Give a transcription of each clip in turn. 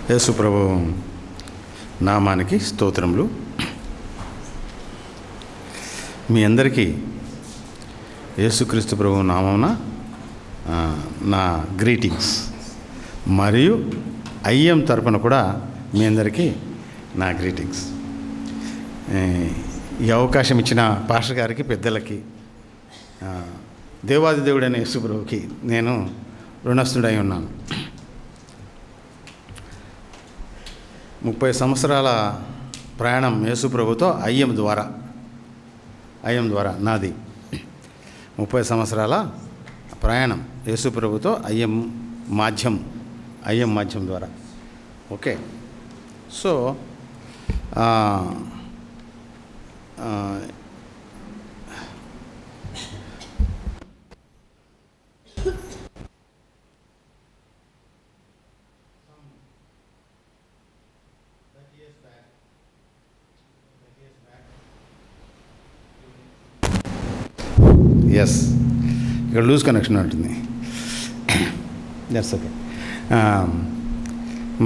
యేసు ప్రభు నామానికి స్తోత్రములు. మీ అందరికీ యేసుక్రీస్తు ప్రభు నామమున నా గ్రీటింగ్స్, మరియు ఐఎం తరపున కూడా మీ అందరికీ నా గ్రీటింగ్స్. ఈ అవకాశం ఇచ్చిన పాస్టర్ గారికి, పెద్దలకి, దేవాది దేవుడైన యేసు ప్రభుకి నేను రుణస్థుడై ఉన్నాను. 30 సంవత్సరాల ప్రయాణం యేసు ప్రభుతో ఐఎం ద్వారా నాది. 30 సంవత్సరాల ప్రయాణం యేసు ప్రభుతో ఐఎం మాధ్యం ద్వారా. ఓకే, సో ఎస్, ఇక్కడ లూజ్ కనెక్షన్ ఉంటుంది. That's okay.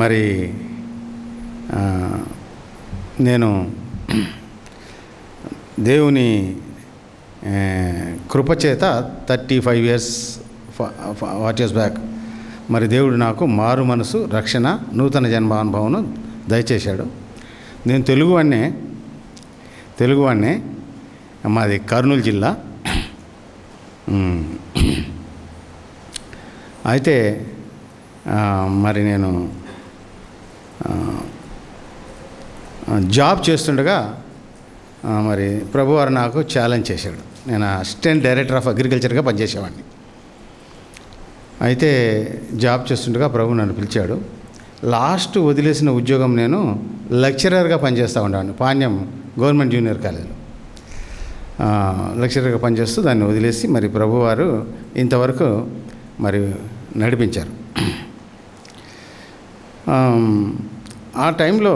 మరి నేను దేవుని కృపచేత 35 years బ్యాక్ మరి దేవుడు నాకు మారు మనసు, రక్షణ, నూతన జన్మానుభవం దయచేశాడు. నేను తెలుగువాడినే. మాది కర్నూలు జిల్లా. అయితే మరి నేను జాబ్ చేస్తుండగా మరి ప్రభువారు నాకు ఛాలెంజ్ చేశాడు. నేను అసిస్టెంట్ డైరెక్టర్ ఆఫ్ అగ్రికల్చర్గా పనిచేసేవాడిని. అయితే జాబ్ చేస్తుండగా ప్రభు నన్ను పిలిచాడు. లాస్ట్ వదిలేసిన ఉద్యోగం నేను లెక్చరర్గా పనిచేస్తూ ఉండేవాడిని. పాణ్యం గవర్నమెంట్ జూనియర్ కాలేజీలో లెక్చరర్గా పనిచేస్తూ దాన్ని వదిలేసి మరి ప్రభువారు ఇంతవరకు మరి నడిపించారు. ఆ టైంలో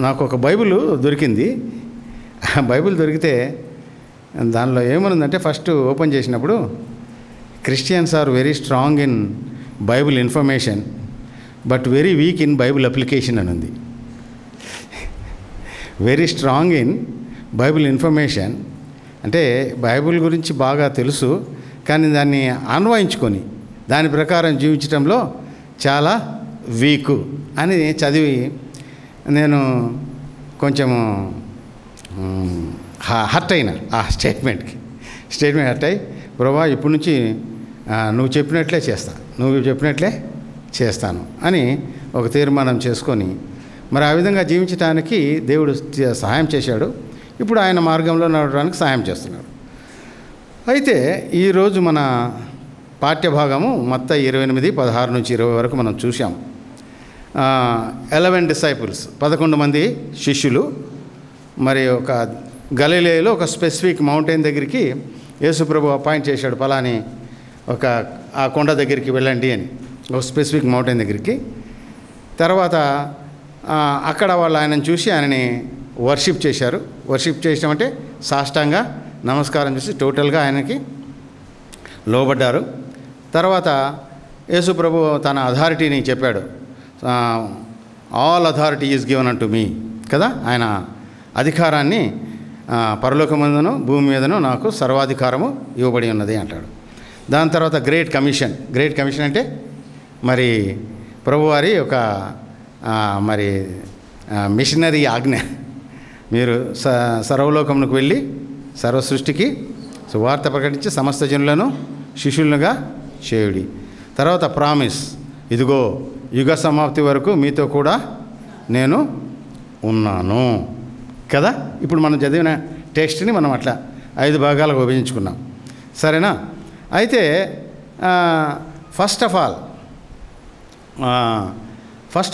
నాకు ఒక బైబిల్ దొరికింది. బైబిల్ దొరికితే దానిలో ఏమనుందంటే, ఫస్ట్ ఓపెన్ చేసినప్పుడు Christians are very strong in Bible information but very weak in Bible application అని ఉంది. Very strong in Bible information అంటే బైబిల్ గురించి బాగా తెలుసు, కానీ దాన్ని అన్వయించుకొని దాని ప్రకారం జీవించడంలో చాలా వీకు అని చదివి నేను కొంచెము హర్ట్ అయినా. ఆ స్టేట్మెంట్ హర్ట్ అయ్యి, ప్రభా ఇప్పటి నుంచి నువ్వు చెప్పినట్లే చేస్తాను అని ఒక తీర్మానం చేసుకొని మరి ఆ విధంగా జీవించడానికి దేవుడు సహాయం చేశాడు. ఇప్పుడు ఆయన మార్గంలో నడవడానికి సహాయం చేస్తున్నాడు. అయితే ఈరోజు మన పాఠ్యభాగము మత్తయి 28:16-20 వరకు మనం చూసాం. 11 disciples, 11 మంది శిష్యులు మరి ఒక గలిలయలో ఒక స్పెసిఫిక్ మౌంటైన్ దగ్గరికి యేసుప్రభు అపాయింట్ చేశాడు. పలాని ఆ కొండ దగ్గరికి వెళ్ళండి అని, ఒక స్పెసిఫిక్ మౌంటైన్ దగ్గరికి. తర్వాత అక్కడ వాళ్ళు ఆయనను చూసి ఆయనని వర్షిప్ చేశారు. వర్షిప్ చేయడం అంటే సాష్టాంగ నమస్కారం చేసి టోటల్గా ఆయనకి లోబడ్డారు. తర్వాత యేసు ప్రభు తన అథారిటీని చెప్పాడు. ఆల్ అథారిటీ ఈజ్ గివెన్ అంటు మీ కదా, ఆయన అధికారాన్ని పరలోకమందును భూమి మీదను నాకు సర్వాధికారము ఇవ్వబడి ఉన్నది అంటాడు. దాని తర్వాత గ్రేట్ కమిషన్ అంటే మరి ప్రభువారి ఒక మరి మిషనరీ ఆజ్ఞ, మీరు సర్వలోకమునకు వెళ్ళి సర్వ సృష్టికి సువార్త ప్రకటించి సమస్త జనులను శిష్యులుగా చేయుడి. తర్వాత ప్రామిస్, ఇదిగో యుగ సమాప్తి వరకు మీతో కూడా నేను ఉన్నాను కదా. ఇప్పుడు మనం చదివిన టెక్స్ట్ని మనం అట్లా 5 భాగాలకు విభజించుకున్నాం, సరేనా. అయితే ఫస్ట్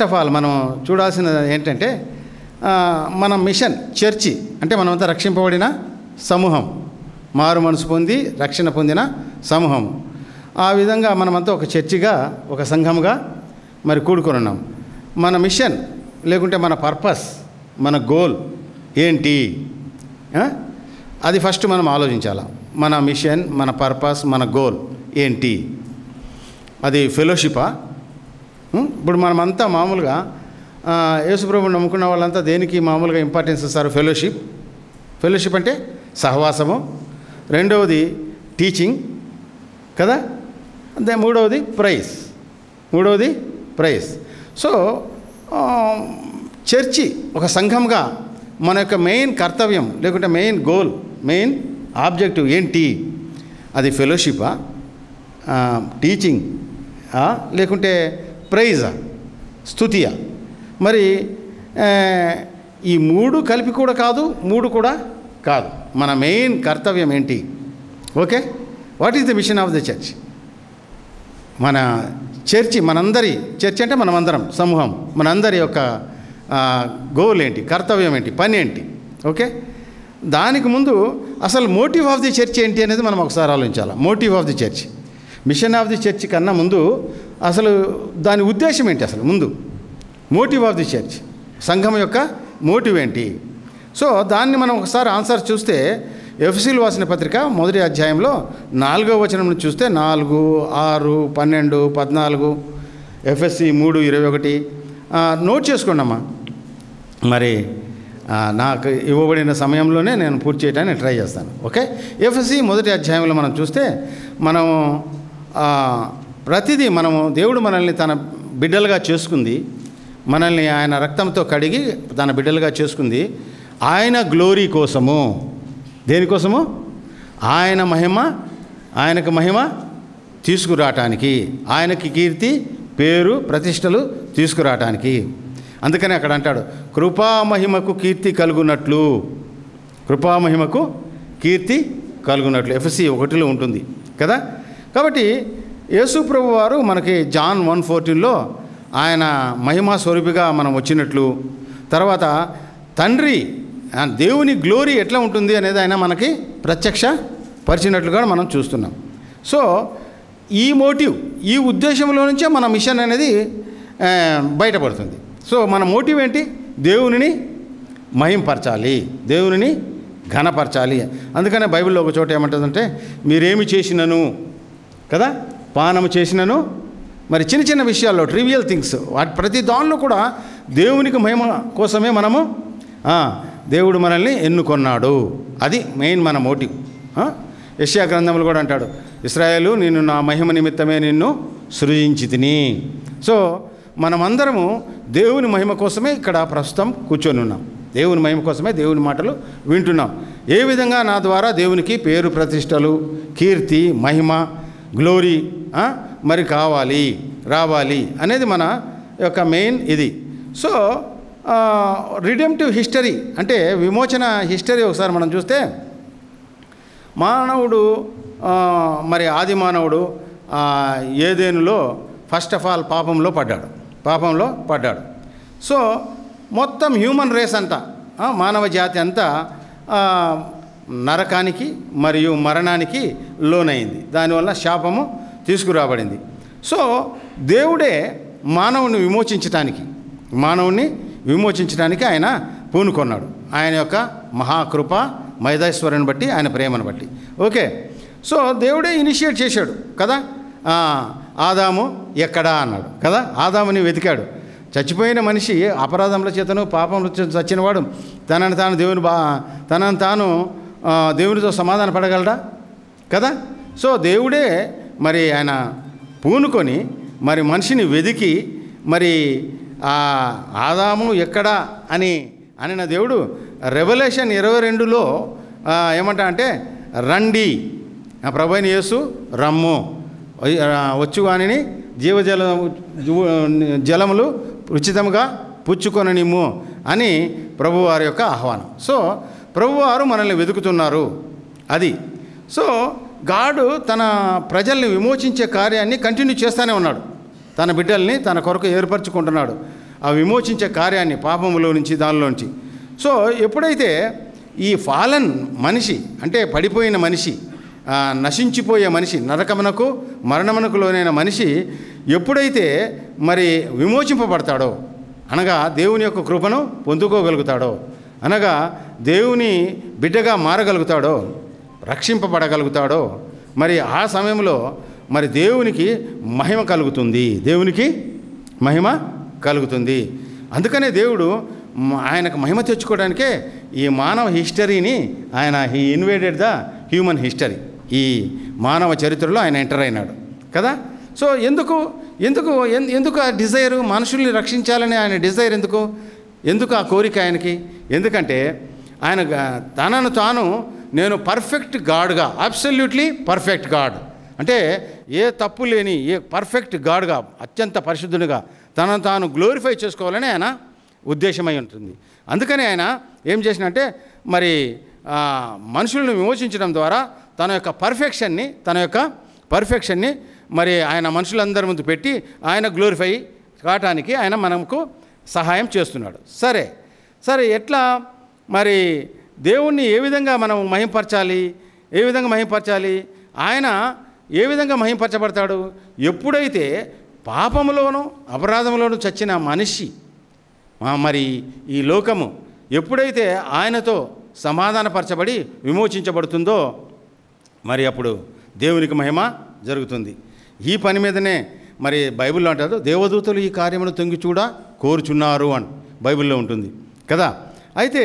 ఆఫ్ ఆల్ మనం చూడాల్సినది ఏంటంటే, మన మిషన్ చర్చి అంటే మనమంతా రక్షింపబడిన సమూహం, మారు మనసు పొంది రక్షణ పొందిన సమూహం. ఆ విధంగా మనమంతా ఒక చర్చిగా, ఒక సంఘంగా మరి కూడుకొని ఉన్నాం. మన మిషన్ లేకుంటే మన పర్పస్, మన గోల్ ఏంటి, అది ఫస్ట్ మనం ఆలోచించాలి. మన మిషన్, మన పర్పస్, మన గోల్ ఏంటి? అది ఫెలోషిపా, ఇప్పుడు మనమంతా మామూలుగా యేసుప్రభుని నమ్ముకున్న వాళ్ళంతా దేనికి మామూలుగా ఇంపార్టెన్స్ ఇస్తారు? ఫెలోషిప్ అంటే సహవాసము, రెండవది టీచింగ్ కదా, అదే మూడవది ప్రైజ్. సో చర్చి ఒక సంఘంగా మన యొక్క మెయిన్ కర్తవ్యం లేకుంటే మెయిన్ గోల్, మెయిన్ ఆబ్జెక్టివ్ ఏంటి? అది ఫెలోషిపా, టీచింగ్ లేకుంటే ప్రైజా, స్తుతియా? మరి ఈ మూడు కలిపి కూడా కాదు, మూడు కూడా కాదు. మన మెయిన్ కర్తవ్యం ఏంటి? Okay, what is the machine of the church? మన చర్చి, చర్చ్ అంటే మనమందరం సమూహం, మనందరి యొక్క గోల్ ఏంటి, కర్తవ్యం ఏంటి, పని ఏంటి? ఓకే, దానికి ముందు అసలు మోటివ్ ఆఫ్ ది చర్చ్ ఏంటి అనేది మనం ఒకసారి ఆలోచించాలి. Motive of the church, mission of the church కన్నా ముందు అసలు దాని ఉద్దేశం ఏంటి? అసలు ముందు మోటివ్ ఆఫ్ ది చర్చ్, సంఘం యొక్క మోటివ్ ఏంటి? సో దాన్ని మనం ఒకసారి ఆన్సర్ చూస్తే ఎఫెసీయులకు రాసిన పత్రిక 1వ అధ్యాయంలో 4వ వచనం నుంచి చూస్తే 4, 6, 12, 14, ఎఫ్ఎస్సి 3:21 నోట్ చేసుకోండి అమ్మా. మరి నాకు ఇవ్వబడిన సమయంలోనే నేను పూర్తి చేయడానికి ట్రై చేస్తాను. ఓకే, ఎఫ్ఎస్సి 1వ అధ్యాయంలో మనం చూస్తే మనం ప్రతిదీ దేవుడు మనల్ని తన బిడ్డలుగా చేసుకుంది, మనల్ని ఆయన రక్తంతో కడిగి తన బిడ్డలుగా చేసుకుంది ఆయన గ్లోరీ కోసము. దేనికోసము? ఆయనకు మహిమ తీసుకురావటానికి, ఆయనకి కీర్తి, పేరు, ప్రతిష్టలు తీసుకురావటానికి. అందుకని అక్కడ అంటాడు కృపామహిమకు కీర్తి కలుగునట్లు ఎఫ్ఎస్సి 1లో ఉంటుంది కదా. కాబట్టి యేసు ప్రభు వారు మనకి జాన్ 1:14లో ఆయన మహిమా స్వరూపిగా మనం వచ్చినట్లు, తర్వాత తండ్రి దేవుని గ్లోరీ ఎట్లా ఉంటుంది అనేది ఆయన మనకి ప్రత్యక్ష పరిచినట్లుగా మనం చూస్తున్నాం. సో ఈ మోటివ్, ఈ ఉద్దేశంలో నుంచే మన మిషన్ అనేది బయటపడుతుంది. సో మన మోటివ్ ఏంటి? దేవునిని మహింపరచాలి, దేవునిని ఘనపరచాలి. అందుకనే బైబిల్లో ఒక చోట ఏమంటుందంటే మీరేమి చేసినను కదా, పానము చేసినను, మరి చిన్న చిన్న విషయాల్లో ట్రివియల్ థింగ్స్, వాటి ప్రతి దానిలో కూడా దేవునికి మహిమ కోసమే మనము దేవుడు మనల్ని ఎన్నుకొన్నాడు. అది మెయిన్ మన మోటివ్. యెషయా గ్రంథంలో కూడా అంటాడు ఇశ్రాయేలు నిన్ను నా మహిమ నిమిత్తమే నిన్ను సృజించి తిని. సో మనమందరము దేవుని మహిమ కోసమే ఇక్కడ ప్రస్తుతం కూర్చొని ఉన్నాం, దేవుని మహిమ కోసమే దేవుని మాటలు వింటున్నాం. ఏ విధంగా నా ద్వారా దేవునికి పేరు, ప్రతిష్టలు, కీర్తి, మహిమ, గ్లోరీ మరి రావాలి అనేది మన యొక్క మెయిన్ ఇది. సో రిడెంప్టివ్ హిస్టరీ అంటే విమోచన హిస్టరీ ఒకసారి మనం చూస్తే మానవుడు మరి ఆది మానవుడు ఏదెనులో ఫస్ట్ ఆఫ్ ఆల్ పాపంలో పడ్డాడు. సో మొత్తం హ్యూమన్ రేస్ అంతా, మానవ జాతి అంతా నరకానికి మరియు మరణానికి లోనైంది. దానివల్ల శాపము తీసుకురాబడింది. సో దేవుడే మానవుని విమోచించడానికి ఆయన పూనుకొన్నాడు. ఆయన యొక్క మహాకృప మైదాశ్వరుని బట్టి, ఆయన ప్రేమను బట్టి. ఓకే, సో దేవుడే ఇనిషియేట్ చేశాడు కదా. ఆదాము ఎక్కడా అన్నాడు కదా, ఆదాముని వెతికాడు. చచ్చిపోయిన మనిషి అపరాధముల చేతను పాపంలో చచ్చినవాడు తనను తాను దేవునితో సమాధాన పడగలడా కదా. సో దేవుడే మరి ఆయన పూనుకొని మరి మనిషిని వెతికి మరి ఆదాము ఎక్కడా అనిన దేవుడు రెవల్యూషన్ 22లో ఏమంటా అంటే రండి ప్రభువైన యేసు రమ్ము వచ్చువానిని జలములు ఉచితంగా పుచ్చుకొననిమ్ము అని ప్రభువారి యొక్క ఆహ్వానం. సో ప్రభువారు మనల్ని వెతుకుతున్నారు అది. సో గాడు తన ప్రజల్ని విమోచించే కార్యాన్ని కంటిన్యూ చేస్తూనే ఉన్నాడు. తన బిడ్డల్ని తన కొరకు ఏర్పరచుకుంటున్నాడు, ఆ విమోచించే కార్యాన్ని పాపములో నుంచి దానిలోంచి. సో ఎప్పుడైతే ఈ ఫాలన్ మనిషి అంటే పడిపోయిన మనిషి, నశించిపోయే మనిషి, నరకమునకు మరణమునకు లోనైన మనిషి ఎప్పుడైతే మరి విమోచింపబడతాడో, అనగా దేవుని యొక్క కృపను పొందుకోగలుగుతాడో, అనగా దేవుని బిడ్డగా మారగలుగుతాడో, రక్షింపబడగలుగుతాడో, మరి ఆ సమయంలో మరి దేవునికి మహిమ కలుగుతుంది. దేవునికి మహిమ కలుగుతుంది. అందుకనే దేవుడు ఆయనకు మహిమ తెచ్చుకోవడానికే ఈ మానవ హిస్టరీని he invaded the human history. ఈ మానవ చరిత్రలో ఆయన ఎంటర్ అయినాడు కదా. సో ఎందుకు ఆ డిజైరు, మనుషుల్ని రక్షించాలని ఆయన డిజైర్ ఎందుకు ఆ కోరిక ఆయనకి? ఎందుకంటే ఆయన తనను తాను నేను పర్ఫెక్ట్ గాడ్గా, అబ్సల్యూట్లీ పర్ఫెక్ట్ గాడ్ అంటే ఏ తప్పు లేని ఏ పర్ఫెక్ట్ గాడ్గా, అత్యంత పరిశుద్ధునిగా తనను తాను గ్లోరిఫై చేసుకోవాలని ఆయన ఉద్దేశమై ఉంటుంది. అందుకని ఆయన ఏం చేసినంటే మరి మనుషులను విమోచించడం ద్వారా తన యొక్క పర్ఫెక్షన్ని మరి ఆయన మనుషులందరి ముందు పెట్టి ఆయన గ్లోరిఫై కావటానికి ఆయన మనకు సహాయం చేస్తున్నాడు. సరే ఎట్లా మరి దేవుణ్ణి ఏ విధంగా మనం మహింపరచాలి? ఆయన ఏ విధంగా మహింపరచబడతాడు? ఎప్పుడైతే పాపములోనూ అపరాధంలోనూ చచ్చిన మనిషి మరి ఈ లోకము ఎప్పుడైతే ఆయనతో సమాధానపరచబడి విమోచించబడుతుందో మరి అప్పుడు దేవునికి మహిమ జరుగుతుంది. ఈ పని మీదనే మరి బైబిల్లో అంటారు, దేవదూతలు ఈ కార్యమును తొంగి చూడ కోరుచున్నారు అని బైబిల్లో ఉంటుంది కదా. అయితే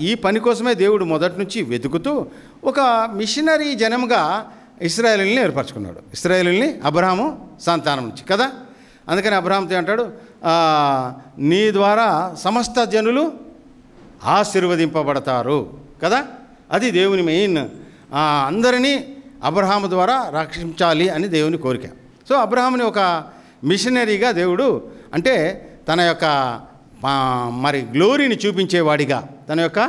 ఈ పని కోసమే దేవుడు మొదటి నుంచి వెతుకుతూ ఒక మిషనరీ జనంగా ఇశ్రాయేలుని ఏర్పరచుకున్నాడు. ఇశ్రాయేలుని అబ్రహాము సంతానం నుంచి కదా. అందుకని అబ్రహాంతో అంటాడు, నీ ద్వారా సమస్త జనులు ఆశీర్వదింపబడతారు కదా. అది దేవుని మెయిన్, అందరినీ అబ్రహాము ద్వారా రక్షించాలి అని దేవుని కోరిక. సో అబ్రహాముని ఒక మిషనరీగా దేవుడు అంటే తన యొక్క మరి గ్లోరీని చూపించేవాడిగా, తన యొక్క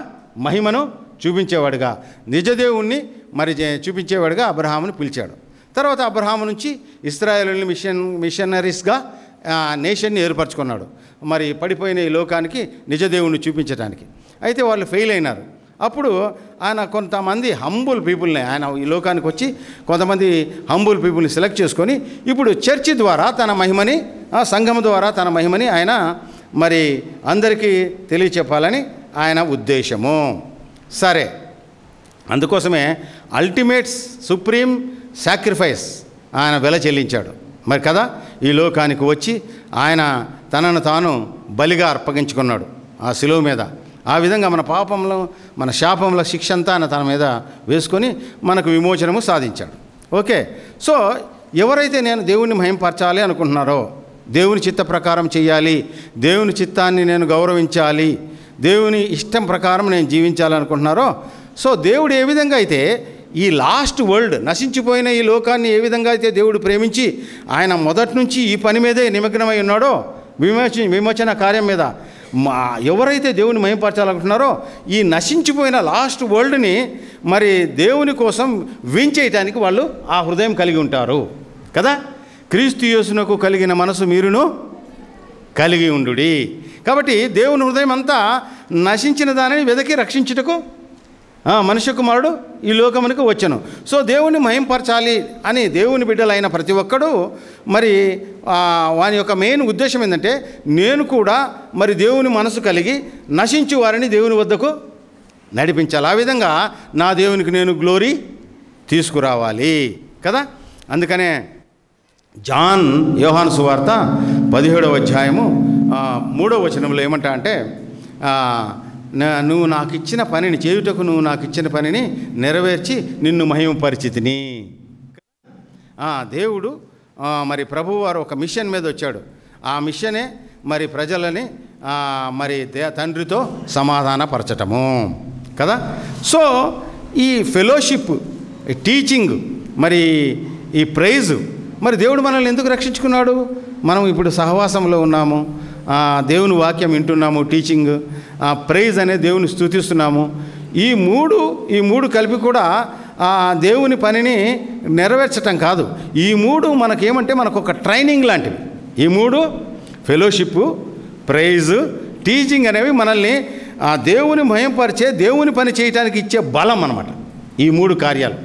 మహిమను చూపించేవాడిగా, నిజదేవుణ్ణి మరి చూపించేవాడిగా అబ్రహాముని పిలిచాడు. తర్వాత అబ్రహాము నుంచి ఇశ్రాయేలుని మిషనరీస్గా నేషన్ని ఏర్పరచుకున్నాడు. మరి పడిపోయిన ఈ లోకానికి నిజదేవుణ్ణి చూపించడానికి. అయితే వాళ్ళు ఫెయిల్ అయినారు. అప్పుడు ఆయన కొంతమంది హంబుల్ పీపుల్ని, ఆయన ఈ లోకానికి వచ్చి కొంతమంది హంబుల్ పీపుల్ని సెలెక్ట్ చేసుకొని ఇప్పుడు చర్చి ద్వారా తన మహిమని, సంఘం ద్వారా తన మహిమని ఆయన మరి అందరికీ తెలియచెప్పాలని ఆయన ఉద్దేశము. సరే, అందుకోసమే అల్టిమేట్ సుప్రీం సాక్రిఫైస్ ఆయన వెల చెల్లించాడు మరి కదా. ఈ లోకానికి వచ్చి ఆయన తనను తాను బలిగా అర్పగించుకున్నాడు ఆ శిలువ మీద. ఆ విధంగా మన పాపంలో, మన శాపంలో శిక్ష అంతా ఆయన తన మీద వేసుకొని మనకు విమోచనము సాధించాడు. ఓకే, సో ఎవరైతే నేను దేవుణ్ణి మహింపరచాలి అనుకుంటున్నారో, దేవుని చిత్త ప్రకారం చేయాలి, దేవుని చిత్తాన్ని నేను గౌరవించాలి, దేవుని ఇష్టం ప్రకారం నేను జీవించాలనుకుంటున్నారో, సో దేవుడు ఏ విధంగా అయితే ఈ లాస్ట్ వరల్డ్ నశించిపోయిన ఈ లోకాన్ని ఏ విధంగా అయితే దేవుడు ప్రేమించి ఆయన మొదటి నుంచి ఈ పని మీదే నిమగ్నమై ఉన్నాడో, విమోచన కార్యం మీద ఎవరైతే దేవుని మహింపరచాలనుకుంటున్నారో ఈ నశించిపోయిన లాస్ట్ వరల్డ్ని మరి దేవుని కోసం వించేయటానికి వాళ్ళు ఆ హృదయం కలిగి ఉంటారు కదా. క్రీస్తు యేసునకు కలిగిన మనసు మీరును కలిగి ఉండుడి. కాబట్టి దేవుని హృదయం అంతా నశించిన దానిని వెదకి రక్షించుటకు మనుష్య కుమారుడు ఈ లోకమునికి వచ్చెను. సో దేవుని మహింపరచాలి అని దేవుని బిడ్డలైన ప్రతి ఒక్కడు మరి వాని యొక్క మెయిన్ ఉద్దేశం ఏంటంటే నేను కూడా మరి దేవుని మనసు కలిగి నశించు వారిని దేవుని వద్దకు నడిపించాలి. ఆ విధంగా నా దేవునికి నేను గ్లోరీ తీసుకురావాలి కదా. అందుకనే యోహాను సువార్త 17వ అధ్యాయము 3వ వచనంలో ఏమంటా అంటే నువ్వు నాకు ఇచ్చిన పనిని చేయుటకు నువ్వు నాకు ఇచ్చిన పనిని నెరవేర్చి నిన్ను మహిమపరిచితిని. దేవుడు మరి ప్రభువారు ఒక మిషన్ మీద వచ్చాడు. ఆ మిషనే మరి ప్రజలని మరి తండ్రితో సమాధానపరచటము కదా. సో ఈ ఫెలోషిప్, టీచింగ్, మరి ఈ ప్రైజ్, మరి దేవుడు మనల్ని ఎందుకు రక్షించుకున్నాడు? మనం ఇప్పుడు సహవాసంలో ఉన్నాము, దేవుని వాక్యం వింటున్నాము, టీచింగ్, ప్రైజ్ అనే దేవుని స్తుతిస్తున్నాము. ఈ మూడు కలిపి కూడా దేవుని పనిని నెరవేర్చటం కాదు. ఈ మూడు మనకేమంటే మనకు ఒక ట్రైనింగ్ లాంటివి. ఈ మూడు ఫెలోషిప్, ప్రైజ్, టీచింగ్ అనేవి మనల్ని దేవుని మహింపరిచే, దేవుని పని చేయడానికి ఇచ్చే బలం అన్నమాట ఈ మూడు కార్యాలు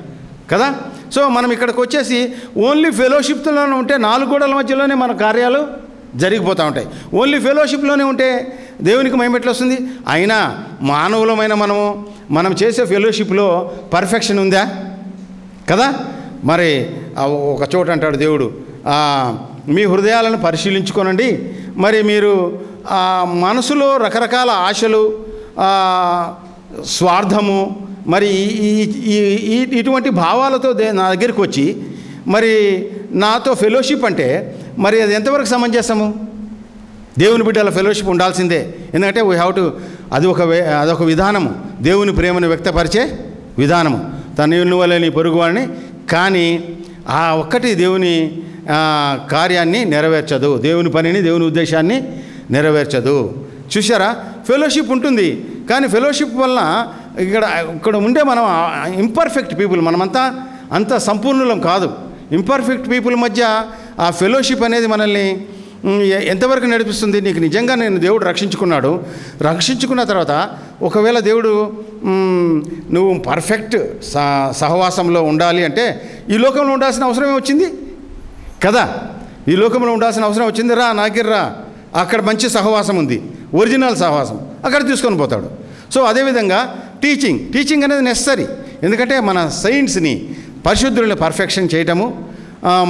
కదా. సో మనం ఇక్కడికి వచ్చేసి ఓన్లీ ఫెలోషిప్లోనే ఉంటే 4 గోడల మధ్యలోనే మన కార్యాలు జరిగిపోతూ ఉంటాయి. ఓన్లీ ఫెలోషిప్లోనే ఉంటే దేవునికి మహిమ ఎట్లా వస్తుంది? అయినా మానవులమైన మనం చేసే ఫెలోషిప్లో పర్ఫెక్షన్ ఉందా కదా. మరి ఒక చోట అంటాడు దేవుడు, మీ హృదయాలను పరిశీలించుకోనండి. మరి మీరు మనసులో రకరకాల ఆశలు, స్వార్థము, మరి ఇటువంటి భావాలతో నా దగ్గరికి వచ్చి మరి నాతో ఫెలోషిప్ అంటే మరి అది ఎంతవరకు సమంజసము? దేవుని బిడ్డల ఫెలోషిప్ ఉండాల్సిందే. ఎందుకంటే వీ హ్యావ్ టు, అదొక విధానము, దేవుని ప్రేమను వ్యక్తపరిచే విధానము. తన వల్ల నీ పొరుగువాడిని, కానీ ఆ ఒక్కటి దేవుని కార్యాన్ని నెరవేర్చదు, దేవుని పనిని, దేవుని ఉద్దేశాన్ని నెరవేర్చదు. చూసారా, ఫెలోషిప్ ఉంటుంది, కానీ ఫెలోషిప్ వల్ల ఇక్కడ ఉండే మనం ఇంపర్ఫెక్ట్ పీపుల్, మనమంతా అంత సంపూర్ణులం కాదు. ఇంపర్ఫెక్ట్ పీపుల్ మధ్య ఆ ఫెలోషిప్ అనేది మనల్ని ఎంతవరకు నడిపిస్తుంది? నీకు నిజంగా నేను దేవుడు రక్షించుకున్న తర్వాత ఒకవేళ దేవుడు నువ్వు పర్ఫెక్ట్ సహవాసంలో ఉండాలి అంటే ఈ లోకంలో ఉండాల్సిన అవసరమే వచ్చింది కదా. ఈ లోకంలో ఉండాల్సిన అవసరం వచ్చింది. నాకిర్రా, అక్కడ మంచి సహవాసం ఉంది, ఒరిజినల్ సహవాసం, అక్కడ తీసుకొని పోతాడు. సో అదేవిధంగా టీచింగ్ అనేది నెసరీ. ఎందుకంటే మన సైన్స్ని, పరిశుద్ధులని పర్ఫెక్షన్ చేయటము,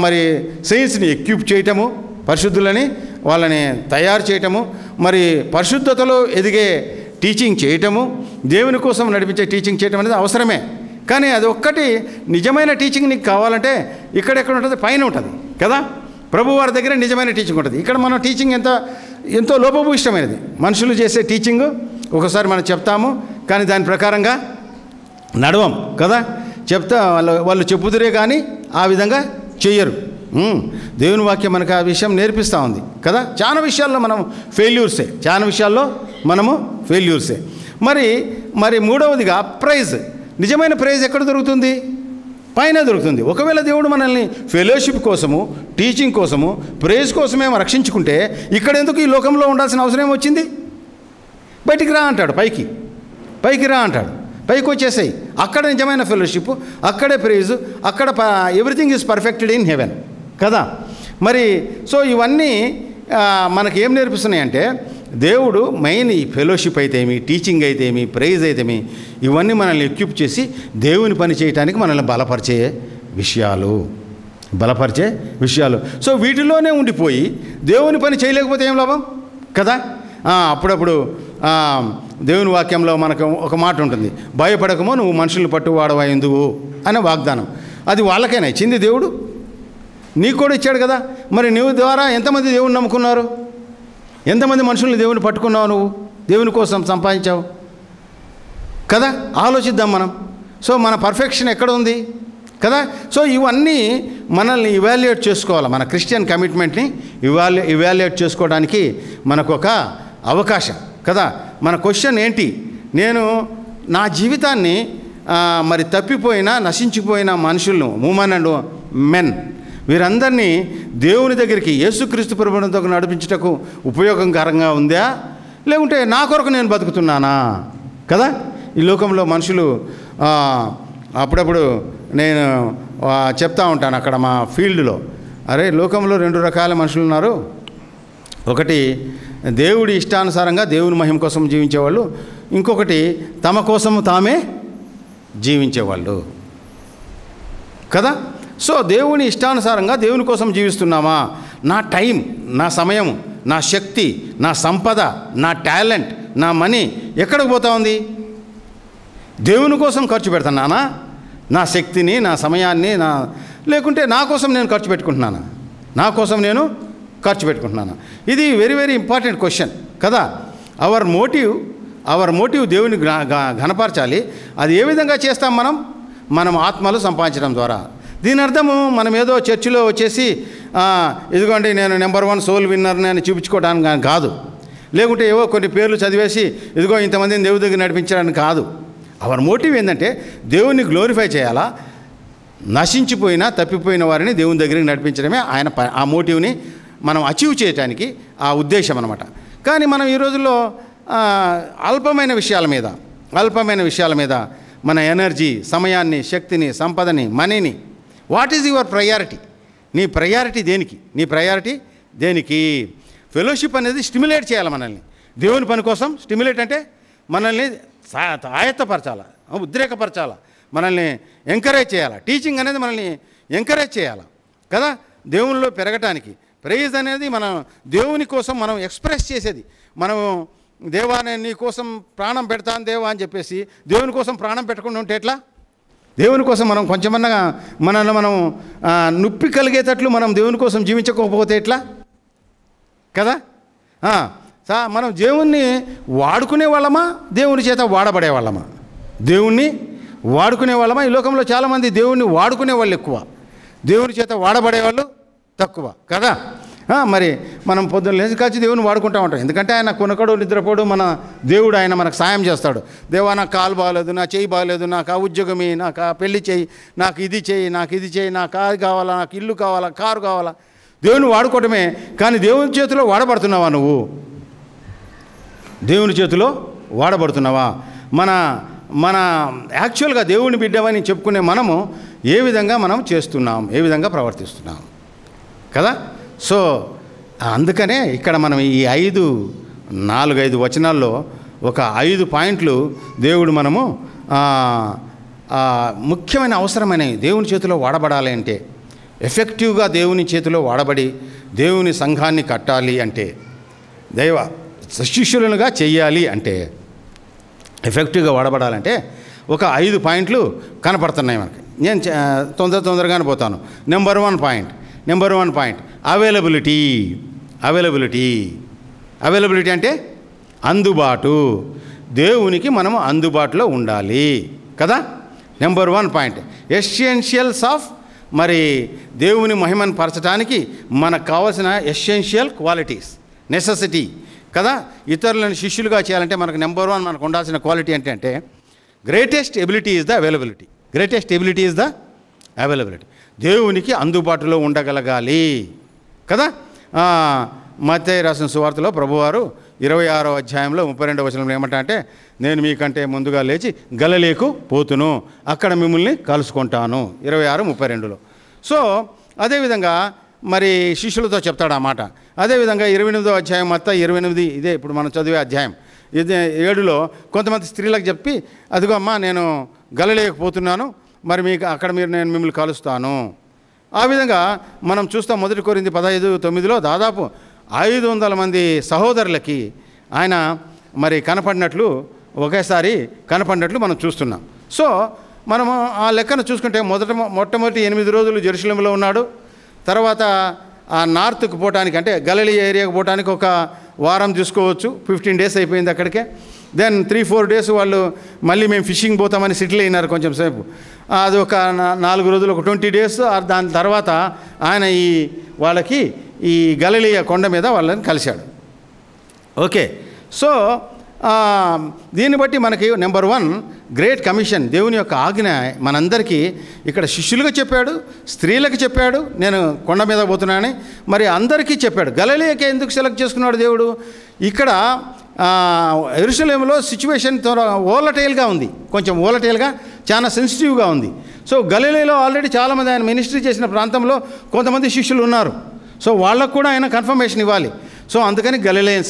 మరి సైన్స్ని ఎక్విప్ చేయటము, పరిశుద్ధులని వాళ్ళని తయారు చేయటము, మరి పరిశుద్ధతలో ఎదిగే టీచింగ్ చేయటము, దేవుని కోసం నడిపించే టీచింగ్ చేయటం అనేది అవసరమే. కానీ అది ఒక్కటి నిజమైన టీచింగ్ నీకు కావాలంటే ఇక్కడెక్కడ ఉంటుంది? పైన ఉంటుంది కదా. ప్రభు వారి దగ్గర నిజమైన టీచింగ్ ఉంటుంది. ఇక్కడ మన టీచింగ్ ఎంతో లోపభూయిష్టమైనది. మనుషులు చేసే టీచింగ్ ఒకసారి మనం చెప్తాము, కానీ దాని ప్రకారంగా నడవం కదా. చెప్తా వాళ్ళు చెప్పుదురే కానీ ఆ విధంగా చెయ్యరు. దేవుని వాక్యం మనకు ఆ విషయం నేర్పిస్తూ ఉంది కదా. చాలా విషయాల్లో మనం ఫెయిల్యూర్సే. మరి మూడవదిగా ప్రైజ్. నిజమైన ప్రైజ్ ఎక్కడ దొరుకుతుంది? పైన దొరుకుతుంది. ఒకవేళ దేవుడు మనల్ని ఫెలోషిప్ కోసము, టీచింగ్ కోసము, ప్రైజ్ కోసమే రక్షించుకుంటే ఇక్కడ ఎందుకు ఈ లోకంలో ఉండాల్సిన అవసరం ఏమొచ్చింది? బయటికి రా అంటాడు, పైకి రా అంటాడు, పైకి వచ్చేసాయి. అక్కడ నిజమైన ఫెలోషిప్, అక్కడే ప్రైజ్, అక్కడ everything is perfected in heaven కదా. మరి సో ఇవన్నీ మనకి ఏం నేర్పిస్తున్నాయంటే, దేవుడు మెయిన్ ఈ ఫెలోషిప్ అయితేమి, టీచింగ్ అయితేమి, ప్రైజ్ అయితేమి, ఇవన్నీ మనల్ని ఎక్విప్ చేసి దేవుని పని చేయడానికి మనల్ని బలపరిచే విషయాలు. సో వీటిలోనే ఉండిపోయి దేవుని పని చేయలేకపోతే ఏం లాభం కదా. అప్పుడప్పుడు దేవుని వాక్యంలో మనకు ఒక మాట ఉంటుంది, భయపడకమో నువ్వు మనుషులు పట్టువాడవా ఎందువు అనే వాగ్దానం. అది వాళ్ళకైనా ఇచ్చింది దేవుడు, నీకు కూడా ఇచ్చాడు కదా. మరి నువ్వు ద్వారా ఎంతమంది దేవుని నమ్ముకున్నారు? ఎంతమంది మనుషుల్ని దేవుని పట్టుకున్నావు? నువ్వు దేవుని కోసం సంపాదించావు కదా. ఆలోచిద్దాం మనం. సో మన పర్ఫెక్షన్ ఎక్కడ ఉంది కదా. సో ఇవన్నీ మనల్ని ఇవాల్యుయేట్ చేసుకోవాలి. మన క్రిస్టియన్ కమిట్మెంట్ని ఇవాల్యుయేట్ చేసుకోవడానికి మనకు ఒక అవకాశం కదా. మన క్వశ్చన్ ఏంటి? నేను నా జీవితాన్ని మరి తప్పిపోయిన, నశించిపోయిన మనుషులను, ఉమెన్ అండ్ మెన్, వీరందరినీ దేవుని దగ్గరికి, యేసుక్రీస్తు ప్రభువుతో నడిపించుటకు ఉపయోగకరంగా ఉందా, లేకుంటే నా కొరకు నేను బతుకుతున్నానా కదా. ఈ లోకంలో మనుషులు అప్పుడప్పుడు నేను చెప్తా ఉంటాను అక్కడ మా ఫీల్డ్లో, అరే లోకంలో 2 రకాల మనుషులు ఉన్నారు. ఒకటి దేవుడి ఇష్టానుసారంగా దేవుని మహిమ కోసం జీవించేవాళ్ళు, ఇంకొకటి తమ కోసం తామే జీవించేవాళ్ళు కదా. సో దేవుని ఇష్టానుసారంగా దేవుని కోసం జీవిస్తున్నామా? నా టైం, నా సమయం, నా శక్తి, నా సంపద, నా టాలెంట్, నా మనీ ఎక్కడికి పోతా ఉంది? దేవుని కోసం ఖర్చు పెడుతున్నానా? నా శక్తిని, నా సమయాన్ని, లేకుంటే నా కోసం నేను ఖర్చు పెట్టుకుంటున్నాను? ఇది వెరీ వెరీ ఇంపార్టెంట్ క్వశ్చన్ కదా. అవర్ మోటివ్ దేవుని ఘనపరచాలి. అది ఏ విధంగా చేస్తాం? మనం ఆత్మలు సంపాదించడం ద్వారా. దీని అర్థము మనం ఏదో చర్చిలో వచ్చేసి ఇదిగోండి నేను నెంబర్ 1 సోల్ విన్నర్ని అని చూపించుకోవడానికి కాదు, లేకుంటే ఏవో కొన్ని పేర్లు చదివేసి ఇదిగో ఇంతమందిని దేవుడి దగ్గర నడిపించడానికి కాదు. అవర్ మోటివ్ ఏంటంటే దేవుని గ్లోరిఫై చేయాలా, నశించిపోయిన, తప్పిపోయిన వారిని దేవుని దగ్గరికి నడిపించడమే ఆ మోటివ్ని మనం అచీవ్ చేయడానికి ఆ ఉద్దేశం అన్నమాట. కానీ మనం ఈ రోజుల్లో అల్పమైన విషయాల మీద మన ఎనర్జీ, సమయాన్ని, శక్తిని, సంపదని, మనీని, వాట్ ఈజ్ యువర్ ప్రయారిటీ? నీ ప్రయారిటీ దేనికి? ఫెలోషిప్ అనేది స్టిమ్యులేట్ చేయాలి మనల్ని దేవుని పని కోసం. స్టిమ్యులేట్ అంటే మనల్ని ఆయత్తపరచాలా, ఉద్రేకపరచాలా, మనల్ని ఎంకరేజ్ చేయాలా. టీచింగ్ అనేది మనల్ని ఎంకరేజ్ చేయాలా కదా. దేవునిలో పెరగటానికి. ప్రైజ్ అనేది మనం దేవుని కోసం మనం ఎక్స్ప్రెస్ చేసేది. మనం దేవా నేను నీ కోసం ప్రాణం పెడతాను దేవా అని చెప్పేసి దేవుని కోసం ప్రాణం పెట్టకుండా ఉంటే ఎట్లా? దేవుని కోసం మనం కొంచెమన్నా మనల్ని మనం నొప్పి కలిగేటట్లు మనం దేవుని కోసం జీవించకపోతే ఎట్లా కదా? మనం దేవుణ్ణి వాడుకునే వాళ్ళమా, దేవుని చేత వాడబడే వాళ్ళమా? దేవుణ్ణి వాడుకునే వాళ్ళమా? ఈ లోకంలో చాలామంది దేవుణ్ణి వాడుకునే వాళ్ళు ఎక్కువ, దేవుని చేత వాడబడేవాళ్ళు తక్కువ కదా? మరి మనం పొద్దున్న లేచి కాచి దేవుని వాడుకుంటూ ఉంటాం. ఎందుకంటే ఆయన కొనకడు నిద్రపోడు మన దేవుడు, ఆయన మనకు సాయం చేస్తాడు. దేవా నాకు కాలు బాగలేదు, నా చెయ్యి బాగలేదు, నాకు ఆ ఉద్యోగమే, నాకు ఆ పెళ్లి చేయి, నాకు ఇది చేయి, నాకు ఇది చేయి, నాకు అది కావాలా, నాకు ఇల్లు కావాలా, కారు కావాలా. దేవుని వాడుకోవటమే. కానీ దేవుని చేతిలో వాడబడుతున్నావా నువ్వు? దేవుని చేతిలో వాడబడుతున్నావా? మన యాక్చువల్గా దేవుని బిడ్డవని చెప్పుకునే మనము ఏ విధంగా మనం చేస్తున్నాం, ఏ విధంగా ప్రవర్తిస్తున్నాం కదా? సో అందుకనే ఇక్కడ మనం ఈ 4-5 వచనాల్లో ఒక 5 పాయింట్లు దేవుడు మనము ముఖ్యమైన అవసరమైనవి దేవుని చేతిలో వాడబడాలి అంటే, ఎఫెక్టివ్గా దేవుని చేతిలో వాడబడి దేవుని సంఘాన్ని కట్టాలి అంటే, దైవ శిష్యులుగా చెయ్యాలి అంటే, ఎఫెక్టివ్గా వాడబడాలంటే ఒక 5 పాయింట్లు కనపడుతున్నాయి మనకి. నేను తొందరగానే పోతాను. నెంబర్ 1 పాయింట్ అవైలబిలిటీ అంటే అందుబాటు. దేవునికి మనము అందుబాటులో ఉండాలి కదా? నెంబర్ 1 పాయింట్ ఎసెన్షియల్స్ ఆఫ్, మరి దేవుని మహిమను పరచడానికి మనకు కావాల్సిన ఎసెన్షియల్ క్వాలిటీస్, నెసెసిటీ కదా? ఇతరులను శిష్యులుగా చేయాలంటే మనకు నెంబర్ 1 మనకు ఉండాల్సిన క్వాలిటీ ఏంటంటే greatest ability is the availability. దేవునికి అందుబాటులో ఉండగలగాలి కదా? మత్తయి రాసిన సువార్తలో ప్రభువారు 26వ అధ్యాయంలో 32వ వచనంలో ఏమంటారంటే, నేను మీకంటే ముందుగా లేచి గలిలయకు పోతును, అక్కడ మిమ్మల్ని కలుసుకుంటాను. 26:32లో. సో అదేవిధంగా మరి శిష్యులతో చెప్తాడు ఆ మాట. అదేవిధంగా 28వ అధ్యాయం మత్తయి 28, ఇదే ఇప్పుడు మనం చదివే అధ్యాయం, 7లో కొంతమంది స్త్రీలకు చెప్పి, అదిగో అమ్మా నేను గలిలయకు పోతున్నాను, మరి మీకు అక్కడ నేను మిమ్మల్ని కలుస్తాను. ఆ విధంగా మనం చూస్తాం. 1 కొరింథీ 15:9లో దాదాపు 500 మంది సహోదరులకి ఆయన మరి ఒకేసారి కనపడినట్లు మనం చూస్తున్నాం. సో మనము ఆ లెక్కను చూసుకుంటే మొట్టమొదటి 8 రోజులు జెరూసలేంలో ఉన్నాడు. తర్వాత ఆ నార్త్కు పోవటానికి, అంటే గలిలయ ఏరియాకు పోవటానికి ఒక వారం తీసుకోవచ్చు, 15 days అయిపోయింది అక్కడికే. దెన్ 3-4 days వాళ్ళు మళ్ళీ మేము ఫిషింగ్ పోతామని సెటిల్ అయినారు కొంచెం సేపు. అది ఒక 4 రోజులు, ఒక 20 days. దాని తర్వాత ఆయన వాళ్ళకి ఈ గలిలయ కొండ మీద వాళ్ళని కలిశాడు. ఓకే. సో దీన్ని బట్టి మనకి నెంబర్ 1 గ్రేట్ కమిషన్, దేవుని యొక్క ఆజ్ఞ మనందరికీ ఇక్కడ శిష్యులుగా చెప్పాడు, స్త్రీలకు చెప్పాడు, నేను కొండ మీద పోతున్నానని, మరి అందరికీ చెప్పాడు. గలిలయకే ఎందుకు సెలెక్ట్ చేసుకున్నాడు దేవుడు? ఇక్కడ యెరూషలేములో సిచ్యువేషన్ ఓలటైల్గా ఉంది, కొంచెం ఓలటైల్గా, చాలా సెన్సిటివ్గా ఉంది. సో గలిలయలో ఆల్రెడీ చాలామంది ఆయన మినిస్ట్రీ చేసిన ప్రాంతంలో కొంతమంది శిష్యులు ఉన్నారు. సో వాళ్ళకు కూడా ఆయన కన్ఫర్మేషన్ ఇవ్వాలి. సో అందుకని గలిలయని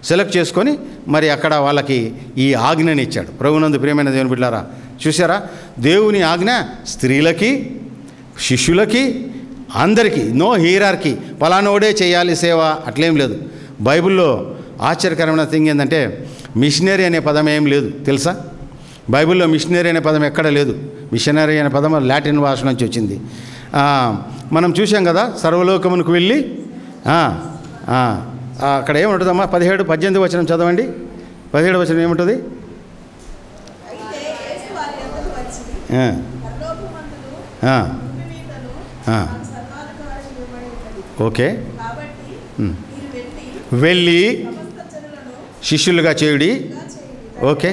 సెలెక్ట్ చేసుకొని మరి అక్కడ వాళ్ళకి ఈ ఆజ్ఞని ఇచ్చాడు. ప్రభునందు ప్రియమైన దేవుని బిడ్డలారా, చూసారా? దేవుని ఆజ్ఞ స్త్రీలకి, శిష్యులకి, అందరికీ. నో హీరార్కీ, పలానోడే చేయాలి సేవ, అట్లేం లేదు. బైబిల్లో ఆశ్చర్యకరమైన థింగ్ ఏంటంటే మిషనరీ అనే పదం ఏం లేదు తెలుసా? బైబిల్లో మిషనరీ అనే పదం ఎక్కడ లేదు. మిషనరీ అనే పదం లాటిన్ భాష నుంచి వచ్చింది. మనం చూసాం కదా, సర్వలోకమునకు వెళ్ళి అక్కడ ఏముంటుందమ్మా? 17-18 వచనం చదవండి. 17వ వచనం ఏముంటుంది? ఓకే. వెళ్ళి శిష్యులుగా చేయుడి. ఓకే.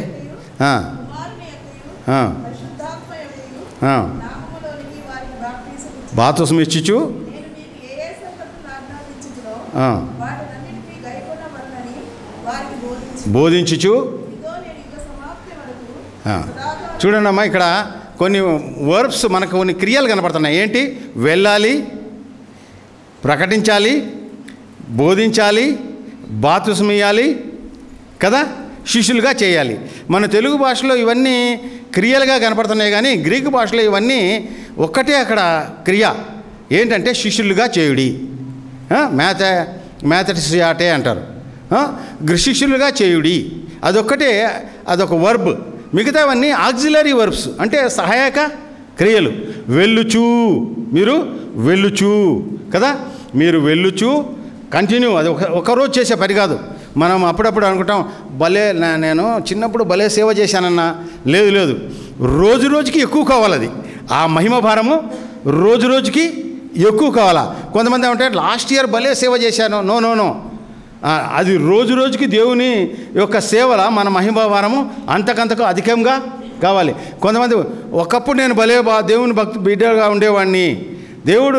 బాప్తిస్మం ఇచ్చుచు బోధించుచు. చూడండి అమ్మా, ఇక్కడ కొన్ని వర్బ్స్ మనకు కొన్ని క్రియలు కనపడుతున్నాయి. ఏంటి? వెళ్ళాలి, ప్రకటించాలి, బోధించాలి, బాప్తిస్మం ఇయ్యాలి కదా, శిష్యులుగా చేయాలి. మన తెలుగు భాషలో ఇవన్నీ క్రియలుగా కనపడుతున్నాయి, కానీ గ్రీకు భాషలో ఇవన్నీ ఒక్కటే అక్కడ క్రియ. ఏంటంటే శిష్యులుగా చేయుడి. మ్యాథసియాటే అంటారు. శిష్యులుగా చేయుడి అదొక వర్బ్. మిగతావన్నీ ఆక్సిలరీ వర్బ్స్, అంటే సహాయక క్రియలు. మీరు వెళ్ళుచు కదా, మీరు వెళ్ళుచు కంటిన్యూ. అది ఒకరోజు చేసే పని కాదు. మనం అప్పుడప్పుడు అనుకుంటాం, నేను చిన్నప్పుడు భలే సేవ చేశానన్నా. లేదు, రోజు రోజుకి ఎక్కువ కావాలి. అది ఆ మహిమ భారము రోజు రోజుకి ఎక్కువ కావాలా. కొంతమంది ఏమంటే లాస్ట్ ఇయర్ భలే సేవ చేశాను. నో, అది రోజు రోజుకి దేవుని యొక్క సేవల మన మహిమాభారము అంతకంతకు అధికంగా కావాలి. కొంతమంది ఒకప్పుడు నేను భలే దేవుని భక్తి బిడ్డగా ఉండేవాడిని, దేవుడు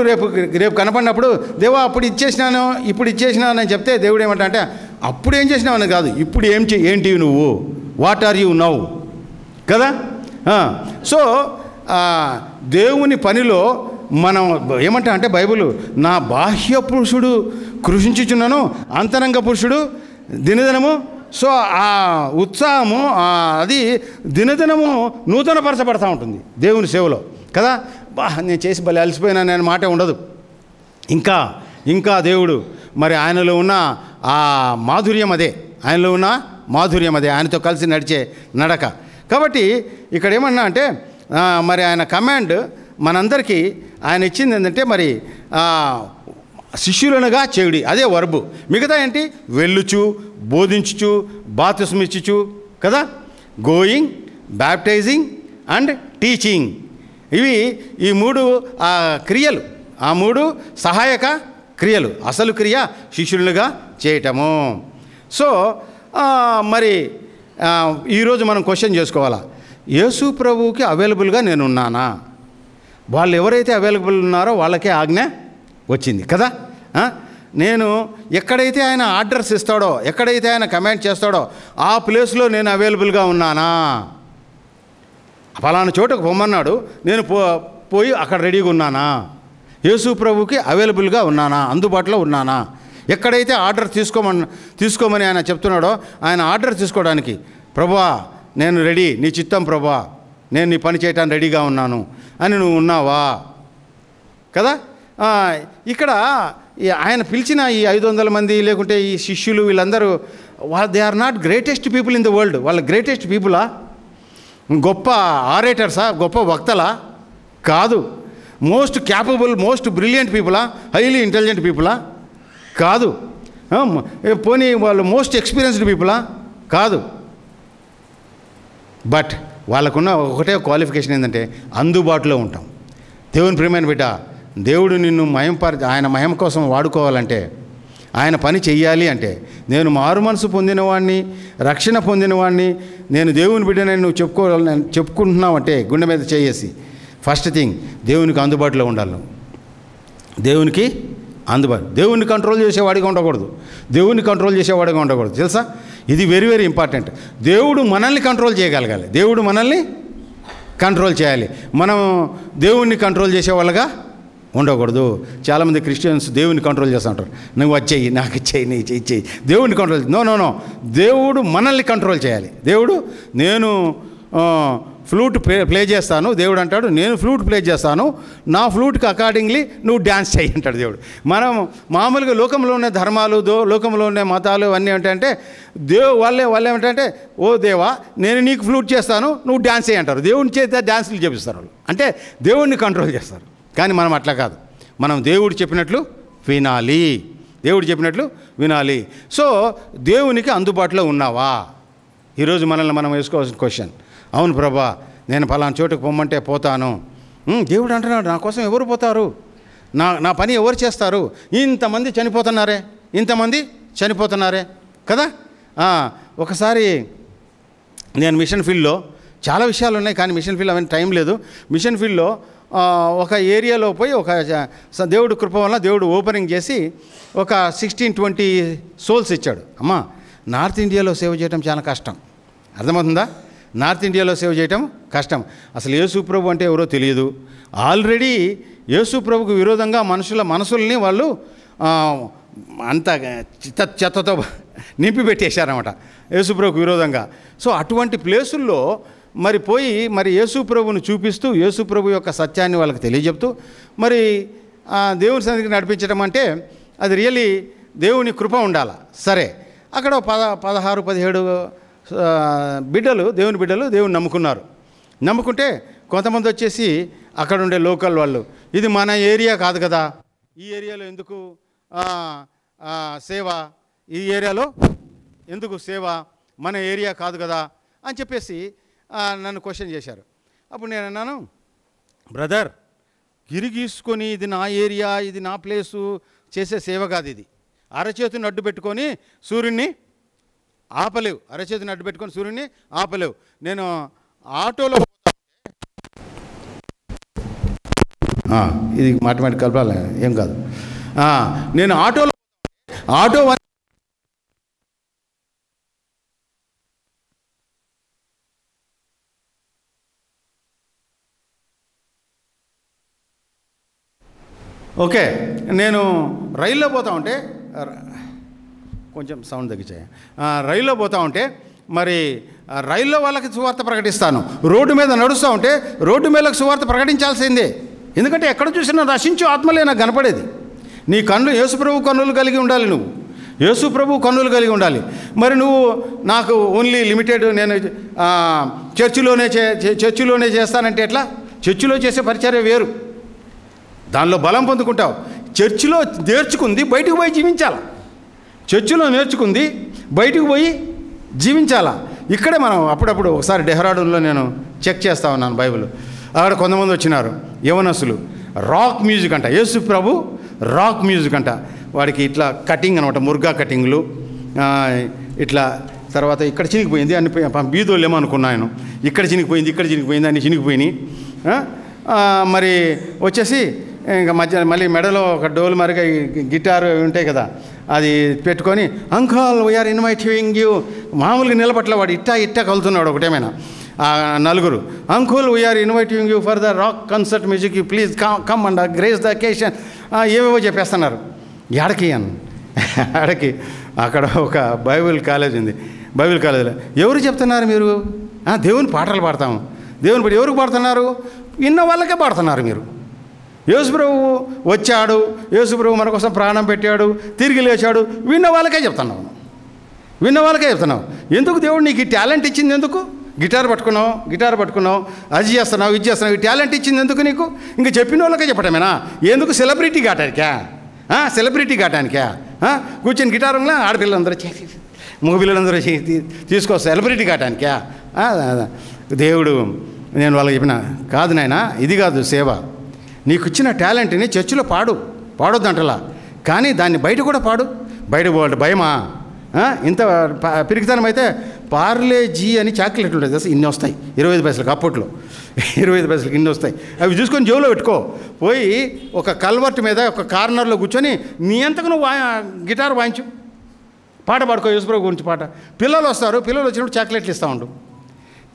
రేపు కనపడినప్పుడు దేవా అప్పుడు ఇచ్చేసినాను ఇప్పుడు ఇచ్చేసినాను అని చెప్తే దేవుడు ఏమంటే అప్పుడు ఏం చేసినావు అని కాదు, ఇప్పుడు ఏంటి నువ్వు, వాట్ ఆర్ యూ నౌ కదా. సో దేవుని పనిలో మనం ఏమంటా అంటే బైబిల్, నా బాహ్య పురుషుడు కృషించుచున్నాను, అంతరంగ పురుషుడు దినదినము. సో ఆ ఉత్సాహము అది దినదినము నూతనపరచబడతా ఉంటుంది దేవుని సేవలో కదా. నేను చేసి భలే అలసిపోయినా నేను మాట ఉండదు. ఇంకా దేవుడు మరి ఆయనలో ఉన్న ఆ మాధుర్యం అదే, ఆయనతో కలిసి నడిచే నడక. కాబట్టి ఇక్కడ ఏమన్నా అంటే మరి ఆయన కమాండ్ మనందరికీ ఆయన ఇచ్చింది ఏంటంటే మరి శిష్యులనుగా చేయుడి, అదే వర్బు. మిగతా ఏంటి, వెళ్ళుచు, బోధించుచు, బాప్తిస్మిచ్చుచు కదా, గోయింగ్, బ్యాప్టైజింగ్ అండ్ టీచింగ్. ఈ మూడు క్రియలు, ఆ మూడు సహాయక క్రియలు. అసలు క్రియ శిష్యులుగా చేయటము. సో మరి ఈరోజు మనం క్వశ్చన్ చేసుకోవాలా, యేసు ప్రభువుకి అవైలబుల్గా నేనున్నానా? వాళ్ళు ఎవరైతే అవైలబుల్ ఉన్నారో వాళ్ళకే ఆజ్ఞ వచ్చింది కదా. నేను ఎక్కడైతే ఆయన ఆర్డర్స్ ఇస్తాడో, ఎక్కడైతే ఆయన కమాండ్ చేస్తాడో ఆ ప్లేస్లో నేను అవైలబుల్గా ఉన్నానా? ఫలానా చోటకు పొమ్మన్నాడు, నేను పోయి అక్కడ రెడీగా ఉన్నానా? యేసు ప్రభువుకి అవైలబుల్గా ఉన్నానా? అందుబాటులో ఉన్నానా? ఎక్కడైతే ఆర్డర్ తీసుకోమని ఆయన చెప్తున్నాడో ఆయన ఆర్డర్ తీసుకోవడానికి, ప్రభువా నేను రెడీ, నీ చిత్తం ప్రభువా, నేను నీ పని చేయటానికి రెడీగా ఉన్నాను అని నువ్వు ఉన్నావా కదా. ఇక్కడ ఆయన పిలిచిన ఈ 500 మంది లేకుంటే ఈ శిష్యులు వీళ్ళందరూ they are not greatest people in the world. వాళ్ళ గ్రేటెస్ట్ పీపులా, గొప్ప ఆరేటర్సా, గొప్ప వక్తలా? కాదు. మోస్ట్ క్యాపబుల్, మోస్ట్ బ్రిలియంట్ పీపులా, హైలీ ఇంటెలిజెంట్ పీపులా? కాదు. పోనీ వాళ్ళు మోస్ట్ ఎక్స్పీరియన్స్డ్ పీపులా? కాదు. బట్ వాళ్ళకున్న ఒకటే క్వాలిఫికేషన్ ఏంటంటే అందుబాటులో ఉంటాం. దేవుని ప్రియమైన బిడ్డ, దేవుడు నిన్ను ఆయన మహిమ కోసం వాడుకోవాలంటే, ఆయన పని చెయ్యాలి అంటే, నేను మారు మనసు పొందినవాడిని, రక్షణ పొందినవాడిని, నేను దేవుని బిడ్డని నువ్వు చెప్పుకుంటున్నావు అంటే గుండె మీద చేసి ఫస్ట్ థింగ్ దేవునికి అందుబాటులో ఉండాలి. దేవునికి దేవుణ్ణి కంట్రోల్ చేసేవాడిగా ఉండకూడదు, దేవుణ్ణి కంట్రోల్ చేసేవాడిగా ఉండకూడదు. తెలుసా, ఇది వెరీ వెరీ ఇంపార్టెంట్. దేవుడు మనల్ని కంట్రోల్ చేయగలగాలి, దేవుడు మనల్ని కంట్రోల్ చేయాలి. మనం దేవుణ్ణి కంట్రోల్ చేసేవాళ్ళగా ఉండకూడదు. చాలామంది క్రిస్టియన్స్ దేవుని కంట్రోల్ చేస్తూ ఉంటారు, నువ్వు వచ్చేయి, నాకు ఇచ్చేయి, నీ ఇచ్చేయి. దేవుడిని కంట్రోల్ నో దేవుడు మనల్ని కంట్రోల్ చేయాలి. దేవుడు నేను ఫ్లూట్ ప్లే చేస్తాను, దేవుడు అంటాడు నేను ఫ్లూట్ ప్లే చేస్తాను, నా ఫ్లూట్కి అకార్డింగ్లీ నువ్వు డ్యాన్స్ చేయి అంటాడు దేవుడు. మనం మామూలుగా లోకంలో ఉన్న ధర్మాలు, లోకంలో ఉన్న మతాలు అన్నీ ఏంటంటే వాళ్ళు ఏమిటంటే, ఓ దేవా నేను నీకు ఫ్లూట్ చేస్తాను, నువ్వు డ్యాన్స్ చేయి అంటారు. దేవుని చేత డ్యాన్సులు చేపిస్తారు వాళ్ళు, అంటే దేవుడిని కంట్రోల్ చేస్తారు. కానీ మనం అట్లా కాదు, మనం దేవుడు చెప్పినట్లు వినాలి, దేవుడు చెప్పినట్లు వినాలి. సో దేవునికి అందుబాటులో ఉన్నావా? ఈరోజు మనల్ని మనం వేసుకోవాల్సిన క్వశ్చన్. అవును ప్రభా, నేను ఫలానా చోటుకు పొమ్మంటే పోతాను. దేవుడు అంటున్నాడు, నా కోసం ఎవరు పోతారు, నా పని ఎవరు చేస్తారు? ఇంతమంది చనిపోతున్నారే కదా. ఒకసారి నేను మిషన్ ఫీల్డ్లో చాలా విషయాలు ఉన్నాయి, కానీ మిషన్ ఫీల్డ్ అవన్నీ టైం లేదు. మిషన్ ఫీల్డ్లో ఒక ఏరియాలో పోయి దేవుడు కృప వల్ల దేవుడు ఓపెనింగ్ చేసి ఒక 16-20 సోల్స్ ఇచ్చాడు. అమ్మా, నార్త్ ఇండియాలో సేవ చేయడం చాలా కష్టం, అర్థమవుతుందా? నార్త్ ఇండియాలో సేవ చేయటం కష్టం. అసలు యేసు ప్రభు అంటే ఎవరో తెలియదు. ఆల్రెడీ యేసు ప్రభుకు విరోధంగా మనసుల్ని వాళ్ళు అంత చెత్తతో నింపి పెట్టేశారన్నమాట యేసు ప్రభుకు విరోధంగా. సో అటువంటి ప్లేసుల్లో మరి యేసు ప్రభువును చూపిస్తూ యేసు ప్రభు యొక్క సత్యాన్ని వాళ్ళకి తెలియజెప్తూ మరి దేవుని సన్నిధికి నడిపించడం అంటే అది రియల్లీ దేవుని కృప ఉండాలి. సరే, అక్కడ 16, 17 బిడ్డలు, దేవుని బిడ్డలు దేవుని నమ్ముకున్నారు. నమ్ముకుంటే కొంతమంది వచ్చేసి అక్కడ ఉండే లోకల్ వాళ్ళు, ఇది మన ఏరియా కాదు కదా, ఈ ఏరియాలో ఎందుకు సేవ, ఈ ఏరియాలో ఎందుకు సేవ, మన ఏరియా కాదు కదా అని చెప్పేసి నన్ను క్వశ్చన్ చేశారు. అప్పుడు నేను అన్నాను, బ్రదర్, గిరిగీసుకొని ఇది నా ఏరియా, ఇది నా ప్లేసు చేసే సేవ కాదు ఇది. అరచేతిని అడ్డు పెట్టుకొని సూర్యుడిని ఆపలేవు, అరచేతిని అడ్డు పెట్టుకొని సూర్యుడిని ఆపలేవు. నేను ఆటోలో ఇది మాటమాటి కలపాలి, ఏం కాదు. నేను ఆటో ఓకే, నేను రైల్లో పోతా ఉంటే, కొంచెం సౌండ్ తగ్గించాయి, రైల్లో పోతా ఉంటే మరి రైల్లో వాళ్ళకి సువార్త ప్రకటిస్తాను. రోడ్డు మీద నడుస్తూ ఉంటే రోడ్డు మీదకి సువార్త ప్రకటించాల్సిందే. ఎందుకంటే ఎక్కడ చూసినా నశించు ఆత్మలే నాకు కనపడేది. నీ కన్ను యేసుప్రభు కన్నులు కలిగి ఉండాలి, నువ్వు యేసుప్రభు కన్నులు కలిగి ఉండాలి. మరి నువ్వు నాకు ఓన్లీ లిమిటెడ్, నేను చర్చిలోనే చేస్తానంటే ఎట్లా? చర్చిలో చేసే పరిచర్య వేరు, దానిలో బలం పొందుకుంటావు. చర్చిలో నేర్చుకుంది బయటకు పోయి జీవించాలా, చర్చిలో నేర్చుకుంది బయటకు పోయి జీవించాలా. ఇక్కడే మనం అప్పుడప్పుడు ఒకసారి డెహ్రాడూన్లో నేను చెక్ చేస్తూ ఉన్నాను బైబిల్. అక్కడ కొంతమంది వచ్చినారు యవనస్తులు, రాక్ మ్యూజిక్ అంట, యేసు ప్రభు రాక్ మ్యూజిక్ అంట. వాడికి ఇట్లా కటింగ్ అనమాట, ముర్గా కటింగ్లు ఇట్లా. తర్వాత ఇక్కడ చినిగిపోయింది అన్ని, బీదోళ్ళు ఏమో అనుకున్నాను, ఇక్కడ చినిగిపోయింది అన్ని చినిగిపోయినాయి. మరి వచ్చేసి ఇంకా మళ్ళీ మెడలో ఒక డోలు మరిగా గిటారు ఉంటాయి కదా, అది పెట్టుకొని అంకల్ వీఆర్ ఇన్వైటింగ్ యూ, మామూలుగా నిలబట్ల వాడు ఇట్టా కలుతున్నాడు ఒకటేమైనా. నలుగురు, uncle we are inviting you for the rock concert music, you please come and grace the occasion, ఏవేవో చెప్పేస్తున్నారు. ఎడకి ఆడకి అక్కడ ఒక బైబిల్ కాలేజ్ ఉంది, బైబిల్ కాలేజీలో ఎవరు చెప్తున్నారు మీరు? దేవుని పాటలు పాడతాము. దేవుని పాట ఎవరికి పాడుతున్నారు? విన్న వాళ్ళకే పాడుతున్నారు మీరు. యేసుప్రభు వచ్చాడు, యేసుప్రభు మన కోసం ప్రాణం పెట్టాడు, తిరిగి లేచాడు, విన్న వాళ్ళకే చెప్తున్నావు. ఎందుకు దేవుడు నీకు ఈ టాలెంట్ ఇచ్చింది? ఎందుకు గిటార్ పట్టుకున్నావు, అది చేస్తున్నావు, ఇది చేస్తున్నావు, ఈ టాలెంట్ ఇచ్చింది ఎందుకు నీకు? ఇంకా చెప్పిన వాళ్ళకే చెప్పటమేనా? ఎందుకు సెలబ్రిటీ కాటానికా? కూర్చొని గిటారంలో ఆడపిల్లలందరూ మగపిల్లలందరూ తీసుకో సెలబ్రిటీ కాటానికా? దేవుడు, నేను వాళ్ళకి చెప్పిన, కాదు నాయనా, ఇది కాదు సేవ. నీకు ఇచ్చిన టాలెంట్ని చర్చిలో పాడొద్దంటలా, కానీ దాన్ని బయట కూడా పాడు. బయట పోవాలి భయమా? ఇంత పిరికితనం అయితే పార్లేజీ అని చాక్లెట్ ఉంటుంది, అసలు ఇన్ని వస్తాయి 25 పైసలకు, అప్పట్లో 25 పైసలకి ఇన్ని వస్తాయి. అవి చూసుకొని జేబులో పెట్టుకో, పోయి ఒక కల్వర్ట్ మీద ఒక కార్నర్లో కూర్చొని నీ అంతకు నువ్వు గిటార్ వాయించు, పాట పాడుకో, యేసుప్రభు గురించి పాట. పిల్లలు వస్తారు, పిల్లలు వచ్చినప్పుడు చాక్లెట్లు ఇస్తూ ఉండు.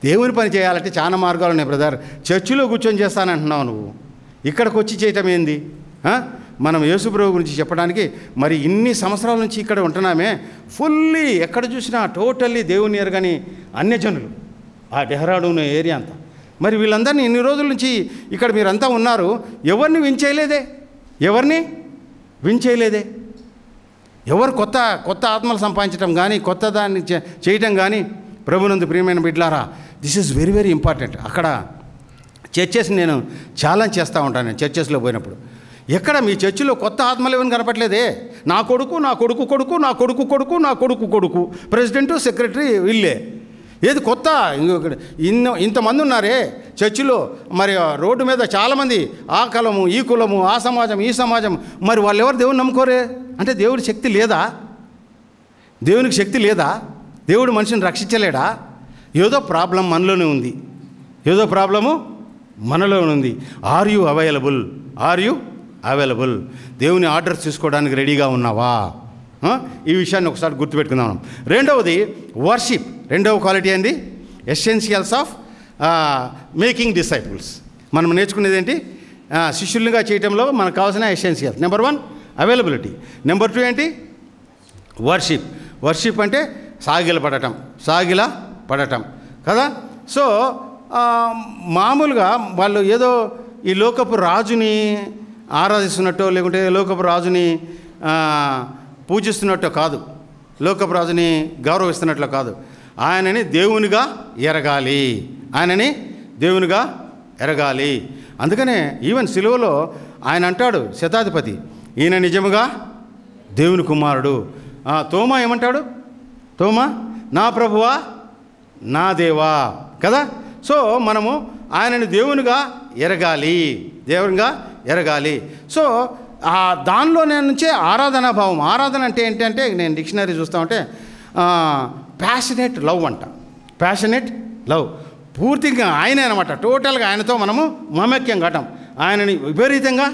దేవుని పని చేయాలంటే చాలా మార్గాలు ఉన్నాయి బ్రదర్. చర్చిలో కూర్చొని చేస్తానంటున్నావు నువ్వు, ఇక్కడికి వచ్చి చేయటం ఏంది? మనం యేసుప్రభు గురించి చెప్పడానికి మరి ఇన్ని సంవత్సరాల నుంచి ఇక్కడ ఉంటున్నామే, ఫుల్లీ ఎక్కడ చూసినా టోటల్లీ దేవుని ఎరగని అన్యజనులు ఆ డెహ్రాడూన్ ఏరియా అంతా. మరి వీళ్ళందరినీ ఇన్ని రోజుల నుంచి ఇక్కడ మీరంతా ఉన్నారు, ఎవరిని వించేయలేదే? ఎవరు కొత్త ఆత్మలు సంపాదించడం కానీ, కొత్త దాన్ని చేయటం కానీ, ప్రభునందు ప్రియమైన బిడ్డలారా, this is very very important. అక్కడ చర్చెస్ నేను ఛాలెంజ్ చేస్తూ ఉంటాను. నేను చర్చెస్లో పోయినప్పుడు ఎక్కడ మీ చర్చిలో కొత్త ఆత్మలు ఏమని కనపట్లేదే? నా కొడుకు ప్రెసిడెంటు, సెక్రటరీ వీళ్ళే. ఏది కొత్త? ఇంతమంది ఉన్నారే చర్చిలో, మరి రోడ్డు మీద చాలామంది ఆ కులము, ఈ కులము, ఆ సమాజం, ఈ సమాజం, మరి వాళ్ళు ఎవరు దేవుని నమ్ముకోరే? అంటే దేవుడికి శక్తి లేదా? దేవుడు మనిషిని రక్షించలేడా? ఏదో ప్రాబ్లం మనలోనే ఉంది. Are you available? దేవుని ఆర్డర్స్ తీసుకోవడానికి రెడీగా ఉన్నావా? ఈ విషయాన్ని ఒకసారి గుర్తుపెట్టుకుందాం. రెండవది వర్షిప్. రెండవ క్వాలిటీ ఏంది? Essentials of making disciples. మనం నేర్చుకునేది ఏంటి? శిష్యులుగా చేయటంలో మనకు కావాల్సిన ఎసెన్షియల్స్. Number 1 availability. నెంబర్ 2 ఏంటి? వర్షిప్ అంటే సాగిల పడటం కదా. సో మామూలుగా వాళ్ళు ఏదో ఈ లోకపు రాజుని ఆరాధిస్తున్నట్టో లేకుంటే లోకపు రాజుని పూజిస్తున్నట్టో కాదు, లోకపు రాజుని గౌరవిస్తున్నట్లు కాదు. ఆయనని దేవునిగా ఎరగాలి, ఆయనని దేవునిగా ఎరగాలి. అందుకనే ఈవెన్ సిలువలో ఆయన అంటాడు, శతాధిపతి, ఈయన నిజముగా దేవుని కుమారుడు. తోమా ఏమంటాడు? తోమా, నా ప్రభువా నా దేవా కదా. సో మనము ఆయనని దేవునిగా ఎరగాలి, దేవునిగా ఎరగాలి. సో దానిలో నుంచే ఆరాధనా భావం. ఆరాధన అంటే ఏంటంటే, నేను డిక్షనరీ చూస్తూ ఉంటే ప్యాషనేట్ లవ్ అంట. ప్యాషనేట్ లవ్, పూర్తిగా ఆయనే అనమాట. టోటల్గా ఆయనతో మనము మమేక్యం కావటం, ఆయనని విపరీతంగా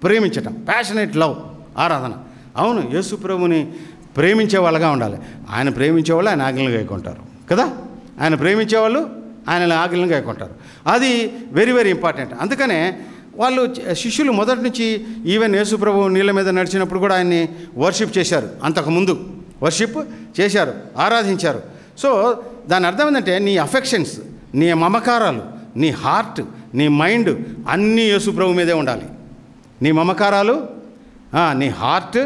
ప్రేమించటం, ప్యాషనేట్ లవ్ ఆరాధన. అవును, యేసు ప్రభుని ప్రేమించే వాళ్ళగా ఉండాలి. ఆయన ప్రేమించేవాళ్ళు ఆయన ఆజ్ఞలను గైకొంటారు కదా. ఆయన ప్రేమించేవాళ్ళు ఆయన ఆజ్ఞలను గైకొంటారు. అది వెరీ వెరీ ఇంపార్టెంట్. అందుకనే వాళ్ళు శిష్యులు మొదటి నుంచి ఈవెన్ యేసు ప్రభు నీళ్ళ మీద నడిచినప్పుడు కూడా ఆయన్ని వర్షిప్ చేశారు. అంతకుముందు వర్షిప్ చేశారు, ఆరాధించారు. సో దాని అర్థం ఏంటంటే, నీ అఫెక్షన్స్, నీ మమకారాలు, నీ హార్ట్, నీ మైండ్ అన్నీ యేసు ప్రభు మీదే ఉండాలి. నీ మమకారాలు, నీ హార్ట్,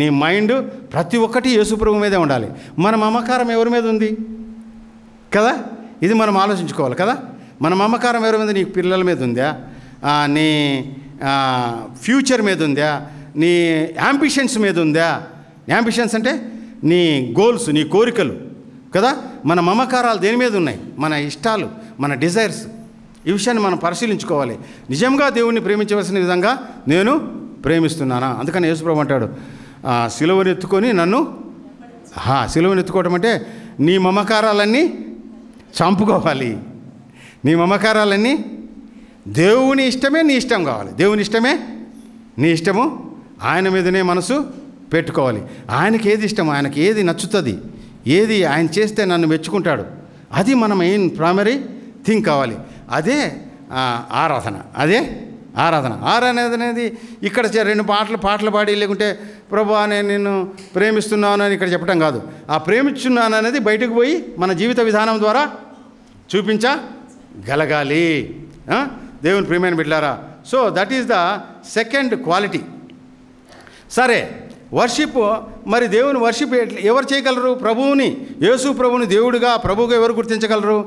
నీ మైండ్ ప్రతి ఒక్కటి యేసు ప్రభు మీదే ఉండాలి. మన మమకారం ఎవరి మీద ఉంది కదా, ఇది మనం ఆలోచించుకోవాలి కదా. మన మమకారం ఎవరి మీద? నీ పిల్లల మీద ఉందా, నీ ఫ్యూచర్ మీద ఉందా, నీ యాంబిషన్స్ మీద ఉందా? యాంబిషన్స్ అంటే నీ గోల్స్, నీ కోరికలు కదా. మన మమకారాలు దేని మీద ఉన్నాయి? మన ఇష్టాలు, మన డిజైర్స్. ఈ విషయాన్ని మనం పరిశీలించుకోవాలి. నిజంగా దేవుణ్ణి ప్రేమించవలసిన విధంగా నేను ప్రేమిస్తున్నానా? అందుకని యేసుప్రభు అంటాడు, సిలువనెత్తుకొని నన్ను, సిలువనెత్తుకోవడం అంటే నీ మమకారాలన్నీ చంపుకోవాలి. నీ మమకారాలన్నీ దేవుని ఇష్టమే నీ ఇష్టం కావాలి. దేవుని ఇష్టమే నీ ఇష్టము. ఆయన మీదనే మనసు పెట్టుకోవాలి. ఆయనకి ఏది ఇష్టం, ఆయనకి ఏది నచ్చుతుంది, ఏది ఆయన చేస్తే నన్ను మెచ్చుకుంటాడు, అది మన మెయిన్ ప్రైమరీ థింగ్ కావాలి. అదే ఆరాధన. అదే ఆరాధన. ఆరాధన అనేది ఇక్కడ రెండు పాటలు పాడి లేకుంటే ప్రభువా నేను నిన్ను ప్రేమిస్తున్నాను అని ఇక్కడ చెప్పడం కాదు. ఆ ప్రేమిస్తున్నాను అనేది బయటకు పోయి మన జీవిత విధానం ద్వారా చూపించగలగాలి. దేవుని ప్రియమైన బిడ్డలారా, so that is the second quality. సరే, వర్షిప్, మరి దేవుని వర్షిప్ ఎవరు చేయగలరు? ప్రభువుని, యేసు ప్రభువుని దేవుడిగా, ప్రభువుగా ఎవరు గుర్తించగలరు?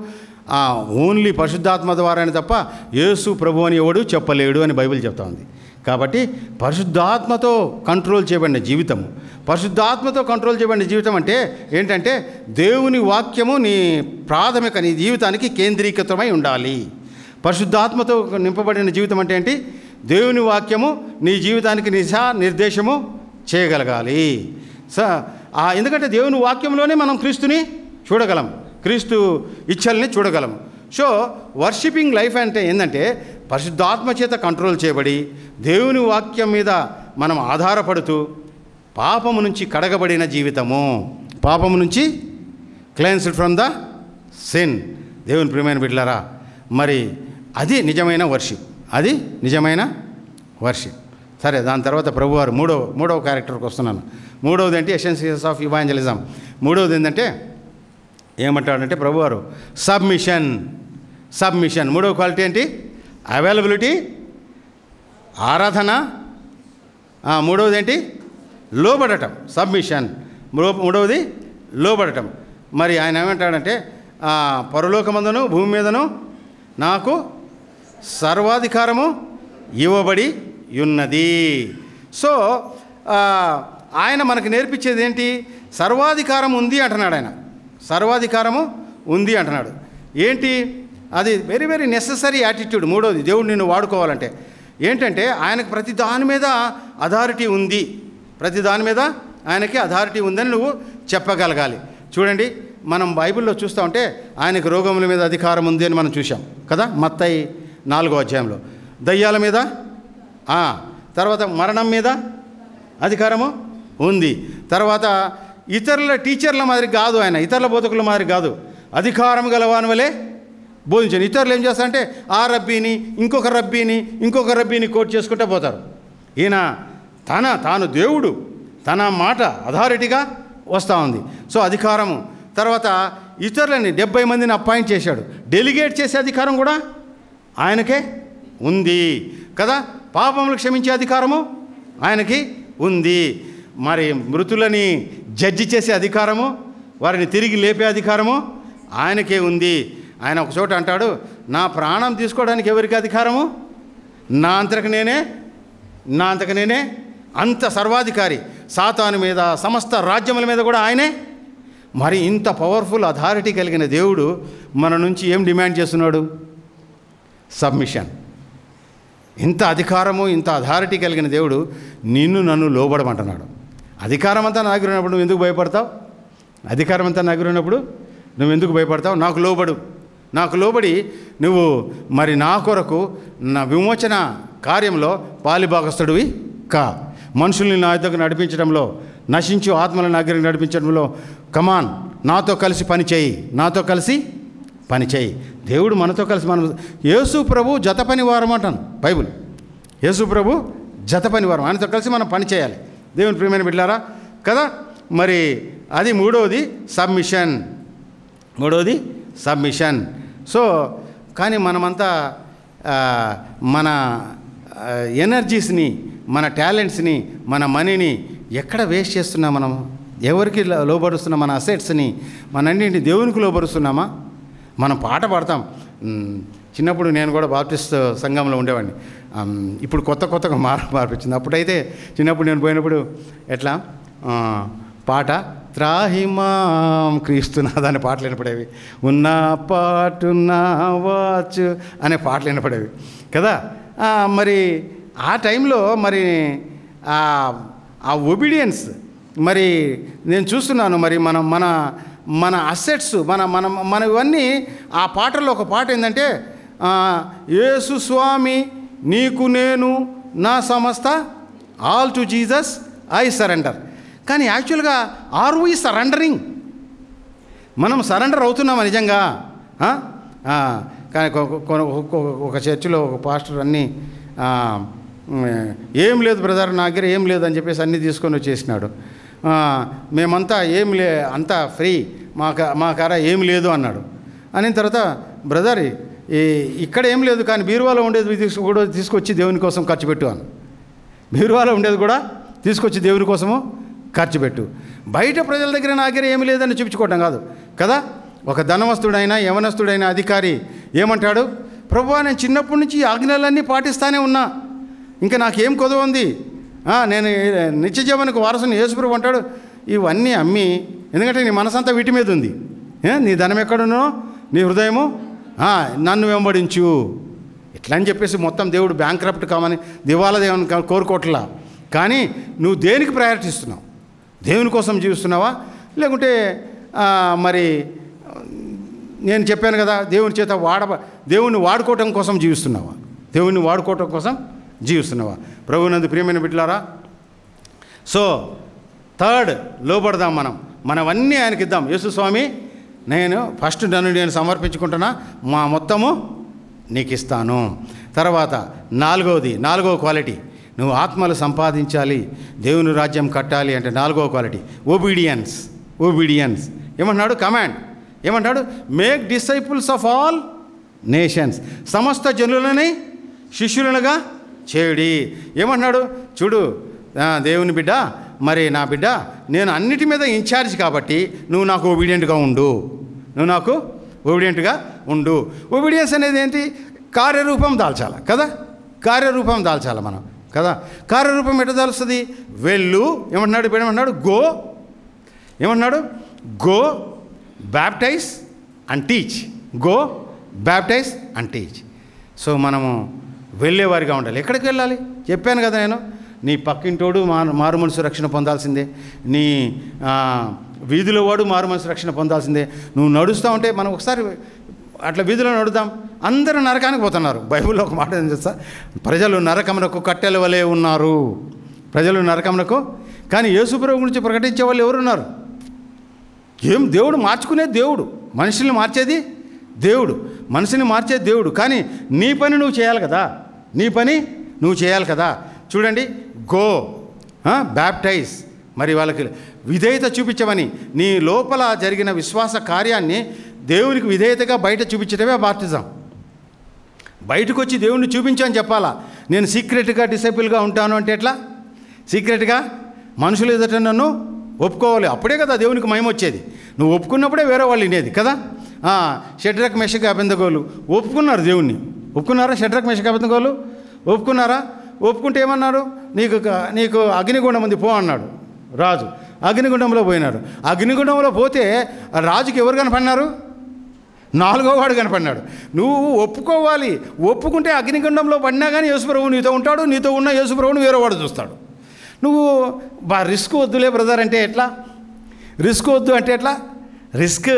ఓన్లీ పరిశుద్ధాత్మ ద్వారానే తప్ప యేసు ప్రభు అని ఎవడు చెప్పలేడు అని బైబిల్ చెప్తా ఉంది. కాబట్టి పరిశుద్ధాత్మతో కంట్రోల్ చేయబడిన జీవితము, పరిశుద్ధాత్మతో కంట్రోల్ చేయబడిన జీవితం అంటే ఏంటంటే, దేవుని వాక్యము నీ ప్రాథమిక, నీ జీవితానికి కేంద్రీకృతమై ఉండాలి. పరిశుద్ధాత్మతో నింపబడిన జీవితం అంటే ఏంటి? దేవుని వాక్యము నీ జీవితానికి నిర్దేశము చేయగలగాలి. ఎందుకంటే దేవుని వాక్యంలోనే మనం క్రీస్తుని చూడగలం, క్రీస్తు ఇచ్చల్ని చూడగలం. సో వర్షిపింగ్ లైఫ్ అంటే ఏంటంటే, పరిశుద్ధాత్మ చేత కంట్రోల్ చేయబడి దేవుని వాక్యం మీద మనం ఆధారపడుతూ పాపము నుంచి కడగబడిన జీవితము, పాపము నుంచి క్లెన్స్డ్ ఫ్రమ్ ద సిన్. దేవుని ప్రియమైన బిడ్డలారా, మరి అది నిజమైన వర్షిప్, అది నిజమైన వర్షిప్. సరే, దాని తర్వాత ప్రభువారు మూడవ క్యారెక్టర్కి వస్తున్నాను. మూడవది ఏంటి? Essentials of evangelism. మూడవది ఏంటంటే ఏమంటాడంటే ప్రభువారు సబ్మిషన్. మూడవ క్వాలిటీ ఏంటి? అవైలబిలిటీ, ఆరాధన. మూడవది ఏంటి? లోబడటం, సబ్మిషన్. మూడవది లోబడటం. మరి ఆయన ఏమంటాడంటే, పరలోకమందును భూమి మీదను నాకు సర్వాధికారము ఇవ్వబడి ఉన్నది. సో ఆయన మనకు నేర్పించేది ఏంటి? సర్వాధికారం ఉంది అంటున్నాడు. ఆయన సర్వాధికారము ఉంది అంటున్నాడు. ఏంటి అది? Very very necessary attitude. మూడోది, దేవుడు నిన్ను వాడుకోవాలంటే ఏంటంటే, ఆయనకు ప్రతి దాని మీద అథారిటీ ఉంది, ప్రతి దాని మీద ఆయనకి అథారిటీ ఉందని నువ్వు చెప్పగలగాలి. చూడండి, మనం బైబిల్లో చూస్తూ ఉంటే ఆయనకు రోగముల మీద అధికారం ఉంది అని మనం చూసాం కదా, మత్తయి 4వ అధ్యాయంలో. దయ్యాల మీద, తర్వాత మరణం మీద అధికారము ఉంది. తర్వాత ఇతరుల టీచర్ల మాదిరి కాదు, ఆయన ఇతరుల బోధకుల మాదిరి కాదు, అధికారం గలవాని వలె బోధించాను. ఇతరులు ఏం చేస్తారంటే ఆ రబ్బీని ఇంకొక రబ్బీని కోట్ చేసుకుంటూ పోతారు. ఈయన తాను దేవుడు, తన మాట అథారిటీగా వస్తూ ఉంది. సో అధికారము. తర్వాత ఇతరులని 70 మందిని అపాయింట్ చేశాడు. డెలిగేట్ చేసే అధికారం కూడా ఆయనకే ఉంది కదా. పాపములు క్షమించే అధికారము ఆయనకి ఉంది. మరి మృతులని జడ్జి చేసే అధికారము, వారిని తిరిగి లేపే అధికారము ఆయనకే ఉంది. ఆయన ఒక చోట అంటాడు, నా ప్రాణం తీసుకోవడానికి ఎవరికి అధికారము? నా అంతకు నేనే అంత సర్వాధికారి. సాతాను మీద, సమస్త రాజ్యముల మీద కూడా ఆయనే. మరి ఇంత పవర్ఫుల్ అథారిటీ కలిగిన దేవుడు మన నుంచి ఏం డిమాండ్ చేస్తున్నాడు? సబ్మిషన్. ఇంత అధికారము, ఇంత అథారిటీ కలిగిన దేవుడు నన్ను లోబడమంటున్నాడు. అధికారం అంతా నా దగ్గర ఉన్నప్పుడు నువ్వు ఎందుకు భయపడతావు? అధికారం అంతా నా దగ్గర ఉన్నప్పుడు నువ్వు ఎందుకు భయపడతావు? నాకు లోబడి నువ్వు మరి నా కొరకు నా విమోచన కార్యంలో పాలిభాగస్తుడివి కా. మనుషుల్ని నా దగ్గర నడిపించడంలో, నశించు ఆత్మలను నా దగ్గర నడిపించడంలో కమాన్ నాతో కలిసి పని చేయి. దేవుడు మనతో కలిసి యేసు ప్రభు జత పనివారం అంటాను బైబుల్. యేసు ప్రభు జత పనివారం, ఆయనతో కలిసి మనం పని చేయాలి. దేవుని ప్రియమైన బిడ్డలారా కదా. మరి అది మూడవది సబ్మిషన్. సో కానీ మనమంతా మన ఎనర్జీస్ని, మన టాలెంట్స్ని, మన మనీని ఎక్కడ వేస్ట్ చేస్తున్నాం? మనం ఎవరికి లోబడుస్తున్నాం? మన అసెట్స్ని, మన అన్నింటిని దేవునికి లోబడుస్తున్నామా? మనం పాట పాడతాం. చిన్నప్పుడు నేను కూడా బాప్టిస్ట్ సంఘంలో ఉండేవాడిని. ఇప్పుడు కొత్తగా మార్పించింది. అప్పుడైతే చిన్నప్పుడు నేను పోయినప్పుడు ఎట్లా పాట త్రాహిమాం క్రీస్తునాథ్ అనే పాటలు వినపడేవి. ఉన్న పాటున్నా వాచ్ అనే పాటలు వినపడేవి కదా. మరి ఆ టైంలో మరి ఆ ఒబీడియన్స్ మరి నేను చూస్తున్నాను. మరి మన అసెట్స్ మన ఇవన్నీ ఆ పాటల్లో ఒక పాట ఏంటంటే, యేసు స్వామి నీకు నేను నా సమస్త, all to Jesus I surrender. కానీ యాక్చువల్గా ఆర్ వి సరెండరింగ్? మనం సరెండర్ అవుతున్నామా నిజంగా? కానీ ఒక చర్చిలో ఒక పాస్టర్ అన్నీ ఏం లేదు బ్రదర్, నా దగ్గర ఏం లేదు అని చెప్పేసి అన్నీ తీసుకొని వచ్చేసినాడు. మేమంతా అంతా ఫ్రీ, మా కార ఏం లేదు అన్నాడు. అనిన తర్వాత బ్రదర్ ఇక్కడ ఏం లేదు, కానీ బీరువాలో ఉండేది కూడా తీసుకొచ్చి దేవుని కోసం ఖర్చు పెట్టు అన్న. బీరువాలో ఉండేది కూడా తీసుకొచ్చి దేవుని కోసము ఖర్చు పెట్టు. బయట ప్రజల దగ్గర నా దగ్గర ఏమి లేదని చూపించుకోవటం కాదు కదా. ఒక ధనవస్తుడైనా యవనస్తుడైన అధికారి ఏమంటాడు? ప్రభువా, నేను చిన్నప్పటి నుంచి ఈ ఆజ్ఞలన్నీ పాటిస్తానే ఉన్నా, ఇంకా నాకేం కొదవ ఉంది? నేను నిత్య జీవనకు వారసుని. యేసుప్రభు అంటాడు, ఇవన్నీ అమ్మి, ఎందుకంటే నీ మనసంతా వీటి మీద ఉంది, నీ ధనం ఎక్కడున్నో నీ హృదయము నన్ను వెంబడించు ఇట్లా అని చెప్పేసి మొత్తం దేవుడు బ్యాంక్రప్ట్ కామని దివాలా దేవుని కోరుకోవట్లా. కానీ నువ్వు దేనికి ప్రయారిటీ ఇస్తున్నావు? దేవుని కోసం జీవిస్తున్నావా, లేకుంటే మరి నేను చెప్పాను కదా దేవుని చేత దేవుని వాడుకోవటం కోసం జీవిస్తున్నావా? దేవుని వాడుకోవటం కోసం జీవిస్తున్నావా? ప్రభువునందు ప్రియమైన బిడ్డలారా, సో థర్డ్, లోబడదాం. మనవన్నీ ఆయనకి ఇద్దాం. యేసు స్వామి, నేను ఫస్ట్ నేను సమర్పించుకుంటున్నా, మా మొత్తము నీకు ఇస్తాను. తర్వాత నాలుగవ క్వాలిటీ, నువ్వు ఆత్మలు సంపాదించాలి, దేవుని రాజ్యం కట్టాలి అంటే నాలుగవ క్వాలిటీ ఒబీడియన్స్. ఏమంటున్నాడు? కమాండ్ ఏమంటాడు? Make disciples of all nations, సమస్త జనులని శిష్యులనుగా చేయుడి. ఏమంటున్నాడు? చూడు దేవుని బిడ్డ, మరి నా బిడ్డ, నేను అన్నిటి మీద ఇన్ఛార్జ్ కాబట్టి నువ్వు నాకు ఒబీడియంట్గా ఉండు. ఒబీడియన్స్ అనేది ఏంటి? కార్యరూపం దాల్చాలి కదా. కార్యరూపం దాల్చాలి మనం కదా. కార్యరూపం ఎట్లా దాల్స్తుంది? వెళ్ళు. ఏమంటున్నాడు? Go baptise and teach. So మనము వెళ్ళేవారిగా ఉండాలి. ఎక్కడికి వెళ్ళాలి? చెప్పాను కదా నేను, నీ పక్కింటోడు మారు మనసు రక్షణ పొందాల్సిందే, నీ వీధిలో వాడు మారు మనసు రక్షణ పొందాల్సిందే. నువ్వు నడుస్తూ ఉంటే మనం ఒకసారి అట్లా వీధిలో నడుద్దాం, అందరూ నరకానికి పోతున్నారు. బైబిల్లో ఒక మాట ఏం చేస్తా, ప్రజలు నరకమునకు కట్టెల వలె ఉన్నారు. ప్రజలు నరకమునకు. కానీ యేసుప్రభు గురించి ప్రకటించే వాళ్ళు ఎవరున్నారు? దేవుడు మార్చుకునే దేవుడు, మనిషిని మార్చేది దేవుడు, మనిషిని మార్చేది దేవుడు. కానీ నీ పని నువ్వు చేయాలి కదా. చూడండి, గో బ్యాప్టైజ్, మరి వాళ్ళకి విధేయత చూపించమని, నీ లోపల జరిగిన విశ్వాస కార్యాన్ని దేవునికి విధేయతగా బయట చూపించడమే బాప్టిజం. బయటకు వచ్చి దేవుణ్ణి చూపించని చెప్పాలా. నేను సీక్రెట్గా డిసైపుల్గా ఉంటాను అంటే ఎట్లా? సీక్రెట్గా మనుషులు ఎదుట నన్ను ఒప్పుకోవాలి, అప్పుడే కదా దేవునికి మహిమ వచ్చేది. నువ్వు ఒప్పుకున్నప్పుడే వేరే వాళ్ళు వినేది కదా. షడ్రక్ మెషక్ అబేద్నెగోలు ఒప్పుకున్నారు దేవుణ్ణి. ఒప్పుకున్నారా? షడ్రక్ మెషక్ అబేద్నెగోలు ఒప్పుకున్నారా? ఒప్పుకుంటే ఏమన్నాడు? నీకు అగ్నిగుండం ఉంది పో అన్నాడు రాజు. అగ్నిగుండంలో పోయినాడు. అగ్నిగుండంలో పోతే రాజుకి ఎవరు కనపడినారు? 4వ వాడు కనపడినాడు. నువ్వు ఒప్పుకోవాలి. ఒప్పుకుంటే అగ్నిగుండంలో పడినా కానీ యేసుప్రభువు నీతో ఉంటాడు. నీతో ఉన్న యేసుప్రభువుని వేరే వాడు చూస్తాడు. నువ్వు రిస్క్ వద్దులే బ్రదర్ అంటే ఎట్లా? రిస్క్ వద్దు అంటే ఎట్లా? రిస్క్,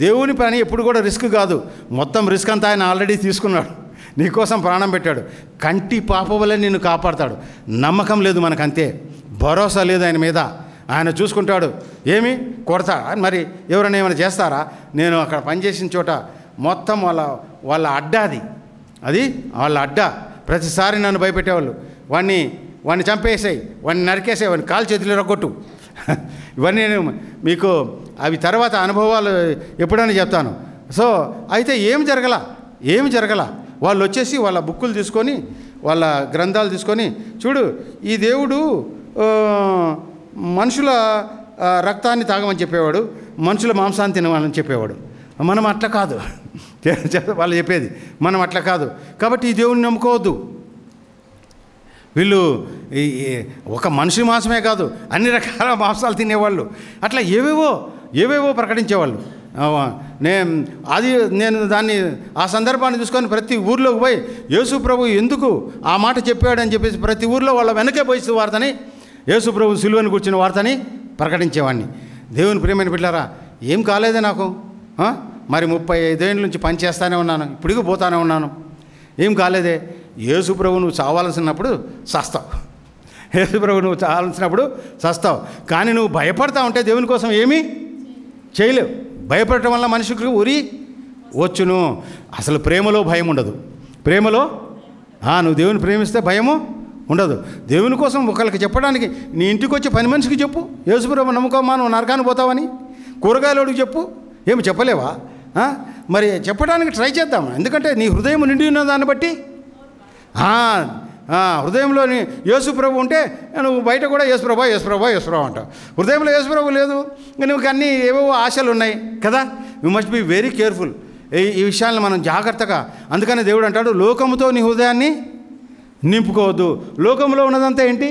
దేవుని పని ఎప్పుడు కూడా రిస్క్ కాదు. మొత్తం రిస్క్ అంతా ఆయన ఆల్రెడీ తీసుకున్నాడు. నీకోసం ప్రాణం పెట్టాడు. కంటి పాప వల్ల నిన్ను కాపాడతాడు. నమ్మకం లేదు మనకంతే, భరోసా లేదు ఆయన మీద. ఆయన చూసుకుంటాడు. ఏమి కొడతా మరి ఎవరైనా ఏమైనా చేస్తారా? నేను అక్కడ పనిచేసిన చోట మొత్తం వాళ్ళ అడ్డా అది వాళ్ళ అడ్డా. ప్రతిసారి నన్ను భయపెట్టేవాళ్ళు. వాడిని చంపేసాయి, వాడిని నరికేసాయి, వాడిని కాలు చేతులు రొగొట్టు. ఇవన్నీ నేను మీకు అవి తర్వాత అనుభవాలు ఎప్పుడైనా చెప్తాను. సో అయితే ఏమి జరగల. వాళ్ళు వచ్చేసి వాళ్ళ బుక్కులు తీసుకొని, వాళ్ళ గ్రంథాలు తీసుకొని, చూడు ఈ దేవుడు మనుషుల రక్తాన్ని తాగమని చెప్పేవాడు, మనుషుల మాంసాన్ని తినమని చెప్పేవాడు. మనం అట్లా కాదు. వాళ్ళు చెప్పేది మనం అట్లా కాదు. కాబట్టి ఈ దేవుడిని నమ్ముకోవద్దు. వీళ్ళు ఒక మనిషి మాంసమే కాదు, అన్ని రకాల మాంసాలు తినేవాళ్ళు. అట్లా ఏవేవో ప్రకటించేవాళ్ళు. నేను దాన్ని ఆ సందర్భాన్ని చూసుకొని ప్రతి ఊర్లోకి పోయి యేసు ప్రభు ఎందుకు ఆ మాట చెప్పాడని చెప్పేసి ప్రతి ఊర్లో వాళ్ళ వెనకే పోయిస్తూ వార్తని, యేసు ప్రభు సిలువను కూర్చున్న వార్తని ప్రకటించేవాడిని. దేవుని ప్రియమైన బిడ్డలారా, ఏం కాలేదే నాకు. మరి 35 ఏళ్ళ నుంచి పని చేస్తానే ఉన్నాను, ఇప్పటికీ పోతానే ఉన్నాను, ఏం కాలేదే. యేసు ప్రభు నువ్వు చావాల్సినప్పుడు చస్తావు. యేసు ప్రభు నువ్వు చావాల్సినప్పుడు చస్తావు. కానీ నువ్వు భయపడతా ఉంటే దేవుని కోసం ఏమీ చేయలేవు. భయపడటం వల్ల మనిషికి ఉరి వచ్చును. అసలు ప్రేమలో భయం ఉండదు. ప్రేమలో నువ్వు దేవుని ప్రేమిస్తే భయము ఉండదు. దేవుని కోసం ఒకరికి చెప్పడానికి, నీ ఇంటికి వచ్చి పని మనిషికి చెప్పు, యేసు ప్రభు నమ్ముకోమా నువ్వు నరకానికి పోతావని. కూరగాయలోడికి చెప్పు, ఏమి చెప్పలేవా? మరి చెప్పడానికి ట్రై చేద్దాం. ఎందుకంటే నీ హృదయం నిండి ఉన్న దాన్ని బట్టి, హృదయంలోని యేసు ప్రభు ఉంటే నువ్వు బయట కూడా యేసు ప్రభు అంటావు. హృదయంలో యేసు ప్రభు లేదు, నువ్వు అన్నీ ఏవేవో ఆశలు ఉన్నాయి కదా. You must be very careful. ఈ విషయాలను మనం జాగ్రత్తగా. అందుకనే దేవుడు అంటాడు, లోకముతో నీ హృదయాన్ని నింపుకోవద్దు. లోకంలో ఉన్నదంతా ఏంటి?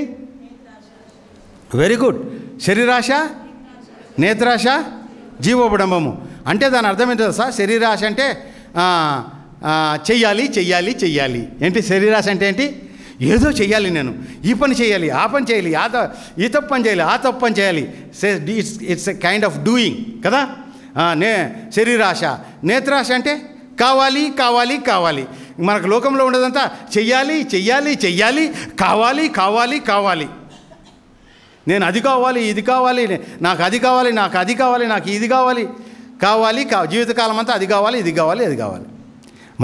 Very good. శరీరాశ, నేత్రాశ, జీవోపడంబము. అంటే దాని అర్థం ఏంటో సార్? శరీరాశ అంటే చెయ్యాలి. ఏంటి శరీరాశ అంటే ఏంటి? ఏదో చెయ్యాలి, నేను ఈ పని చేయాలి, ఆ పని చేయాలి, ఈ తప్పు పని చేయాలి, ఆ తప్పు పని చేయాలి. It's a kind of doing కదా. శరీరాశ. నేత్రాశ అంటే కావాలి. మనకు లోకంలో ఉండదంతా చెయ్యాలి, కావాలి. నేను అది కావాలి, ఇది కావాలి, నాకు అది కావాలి, నాకు ఇది కావాలి. జీవితకాలం అంతా అది కావాలి, ఇది కావాలి.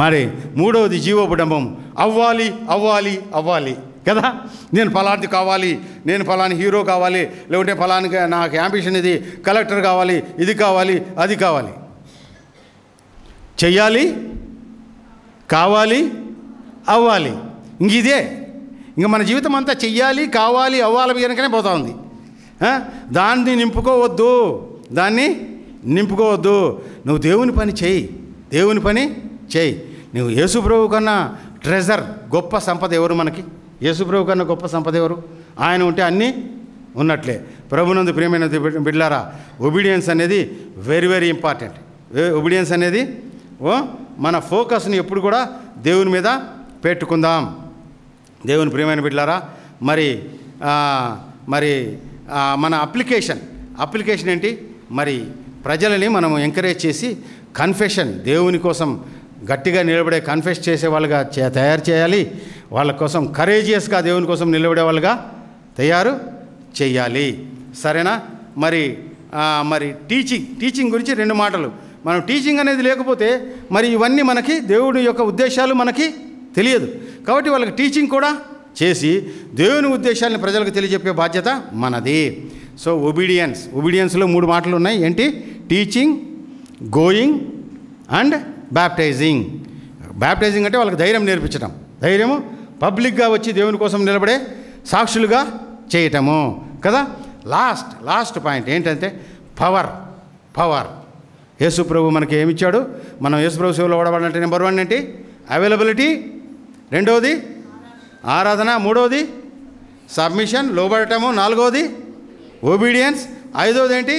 మరి మూడవది జీవోపడంబం. అవ్వాలి కదా. నేను ఫలాంటి కావాలి, నేను ఫలాని హీరో కావాలి, లేకుంటే ఫలాని నాకు యాంబిషన్ ఇది, కలెక్టర్ కావాలి, ఇది కావాలి, అది కావాలి. చెయ్యాలి, కావాలి, అవ్వాలి. ఇదే ఇంక మన జీవితం అంతా చెయ్యాలి, కావాలి, అవ్వాలి కనుకనే పోతా ఉంది. దాన్ని నింపుకోవద్దు. నువ్వు దేవుని పని చేయి. నువ్వు యేసు ప్రభు కన్నా ట్రెజర్, గొప్ప సంపద ఎవరు మనకి? యేసు ప్రభు కన్నా గొప్ప సంపద ఎవరు? ఆయన ఉంటే అన్నీ ఉన్నట్లే. ప్రభునందు ప్రియమైన బిడ్డలారా, ఒబీడియన్స్ అనేది వెరీ వెరీ ఇంపార్టెంట్. ఒబీడియన్స్ అనేది మన ఫోకస్ని ఎప్పుడు కూడా దేవుని మీద పెట్టుకుందాం. దేవుని ప్రియమైన బిడ్డలారా, మరి మన అప్లికేషన్ ఏంటి? మరి ప్రజలని మనం ఎంకరేజ్ చేసి కన్ఫెషన్, దేవుని కోసం గట్టిగా నిలబడే కన్ఫెస్ చేసే వాళ్ళుగా తయారు చేయాలి. వాళ్ళ కోసం కరేజియస్గా దేవుని కోసం నిలబడే వాళ్ళుగా తయారు చేయాలి. సరేనా? మరి టీచింగ్ గురించి 2 మాటలు. మనం టీచింగ్ అనేది లేకపోతే మరి ఇవన్నీ మనకి దేవుడి యొక్క ఉద్దేశాలు మనకి తెలియదు. కాబట్టి వాళ్ళకి టీచింగ్ కూడా చేసి దేవుని ఉద్దేశాలను ప్రజలకు తెలియజెప్పే బాధ్యత మనది. సో ఒబీడియన్స్లో 3 మాటలు ఉన్నాయి. ఏంటి? టీచింగ్, గోయింగ్ అండ్ బ్యాప్టైజింగ్ అంటే వాళ్ళకి ధైర్యం నేర్పించడం. ధైర్యము పబ్లిక్గా వచ్చి దేవుని కోసం నిలబడే సాక్షులుగా చేయటము కదా. లాస్ట్ పాయింట్ ఏంటంటే పవర్. యేసు ప్రభు మనకి ఏమిచ్చాడు? మనం యేసు ప్రభు సేవలో వాడబడాలంటే నెంబర్ 1 ఏంటి? అవైలబిలిటీ. రెండవది ఆరాధన. మూడవది సబ్మిషన్, లోబడటము. నాలుగవది ఒబీడియన్స్. ఐదవది ఏంటి?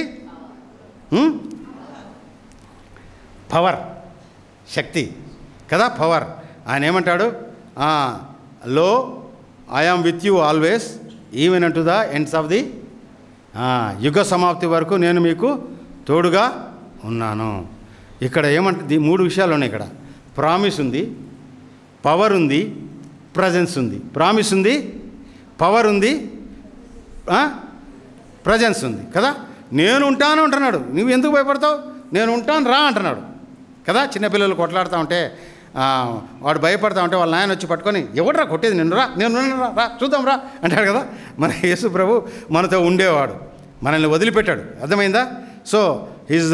పవర్, శక్తి కదా, పవర్. ఆయన ఏమంటాడు? Lo I am with you always even unto the ends of the యుగ సమాప్తి వరకు నేను మీకు తోడుగా ఉన్నాను. ఇక్కడ ఏమంటుంది? 3 విషయాలు ఉన్నాయి ఇక్కడ. ప్రామిస్ ఉంది, పవర్ ఉంది, ప్రజెన్స్ ఉంది. ప్రామిస్ ఉంది, పవర్ ఉంది, ప్రజెన్స్ ఉంది కదా. నేను ఉంటాను అంటున్నాడు. నువ్వు ఎందుకు భయపడతావు? నేను ఉంటాను రా అంటున్నాడు కదా. చిన్నపిల్లలు కొట్లాడుతూ ఉంటే వాడు భయపడతా ఉంటే వాళ్ళ నాయన వచ్చి పట్టుకొని, ఎవడరా కొట్టేది? నేను రా చూద్దాం రా అంటాడు కదా. మన యేసు ప్రభు మనతో ఉండేవాడు, మనల్ని వదిలిపెట్టాడు. అర్థమైందా? So his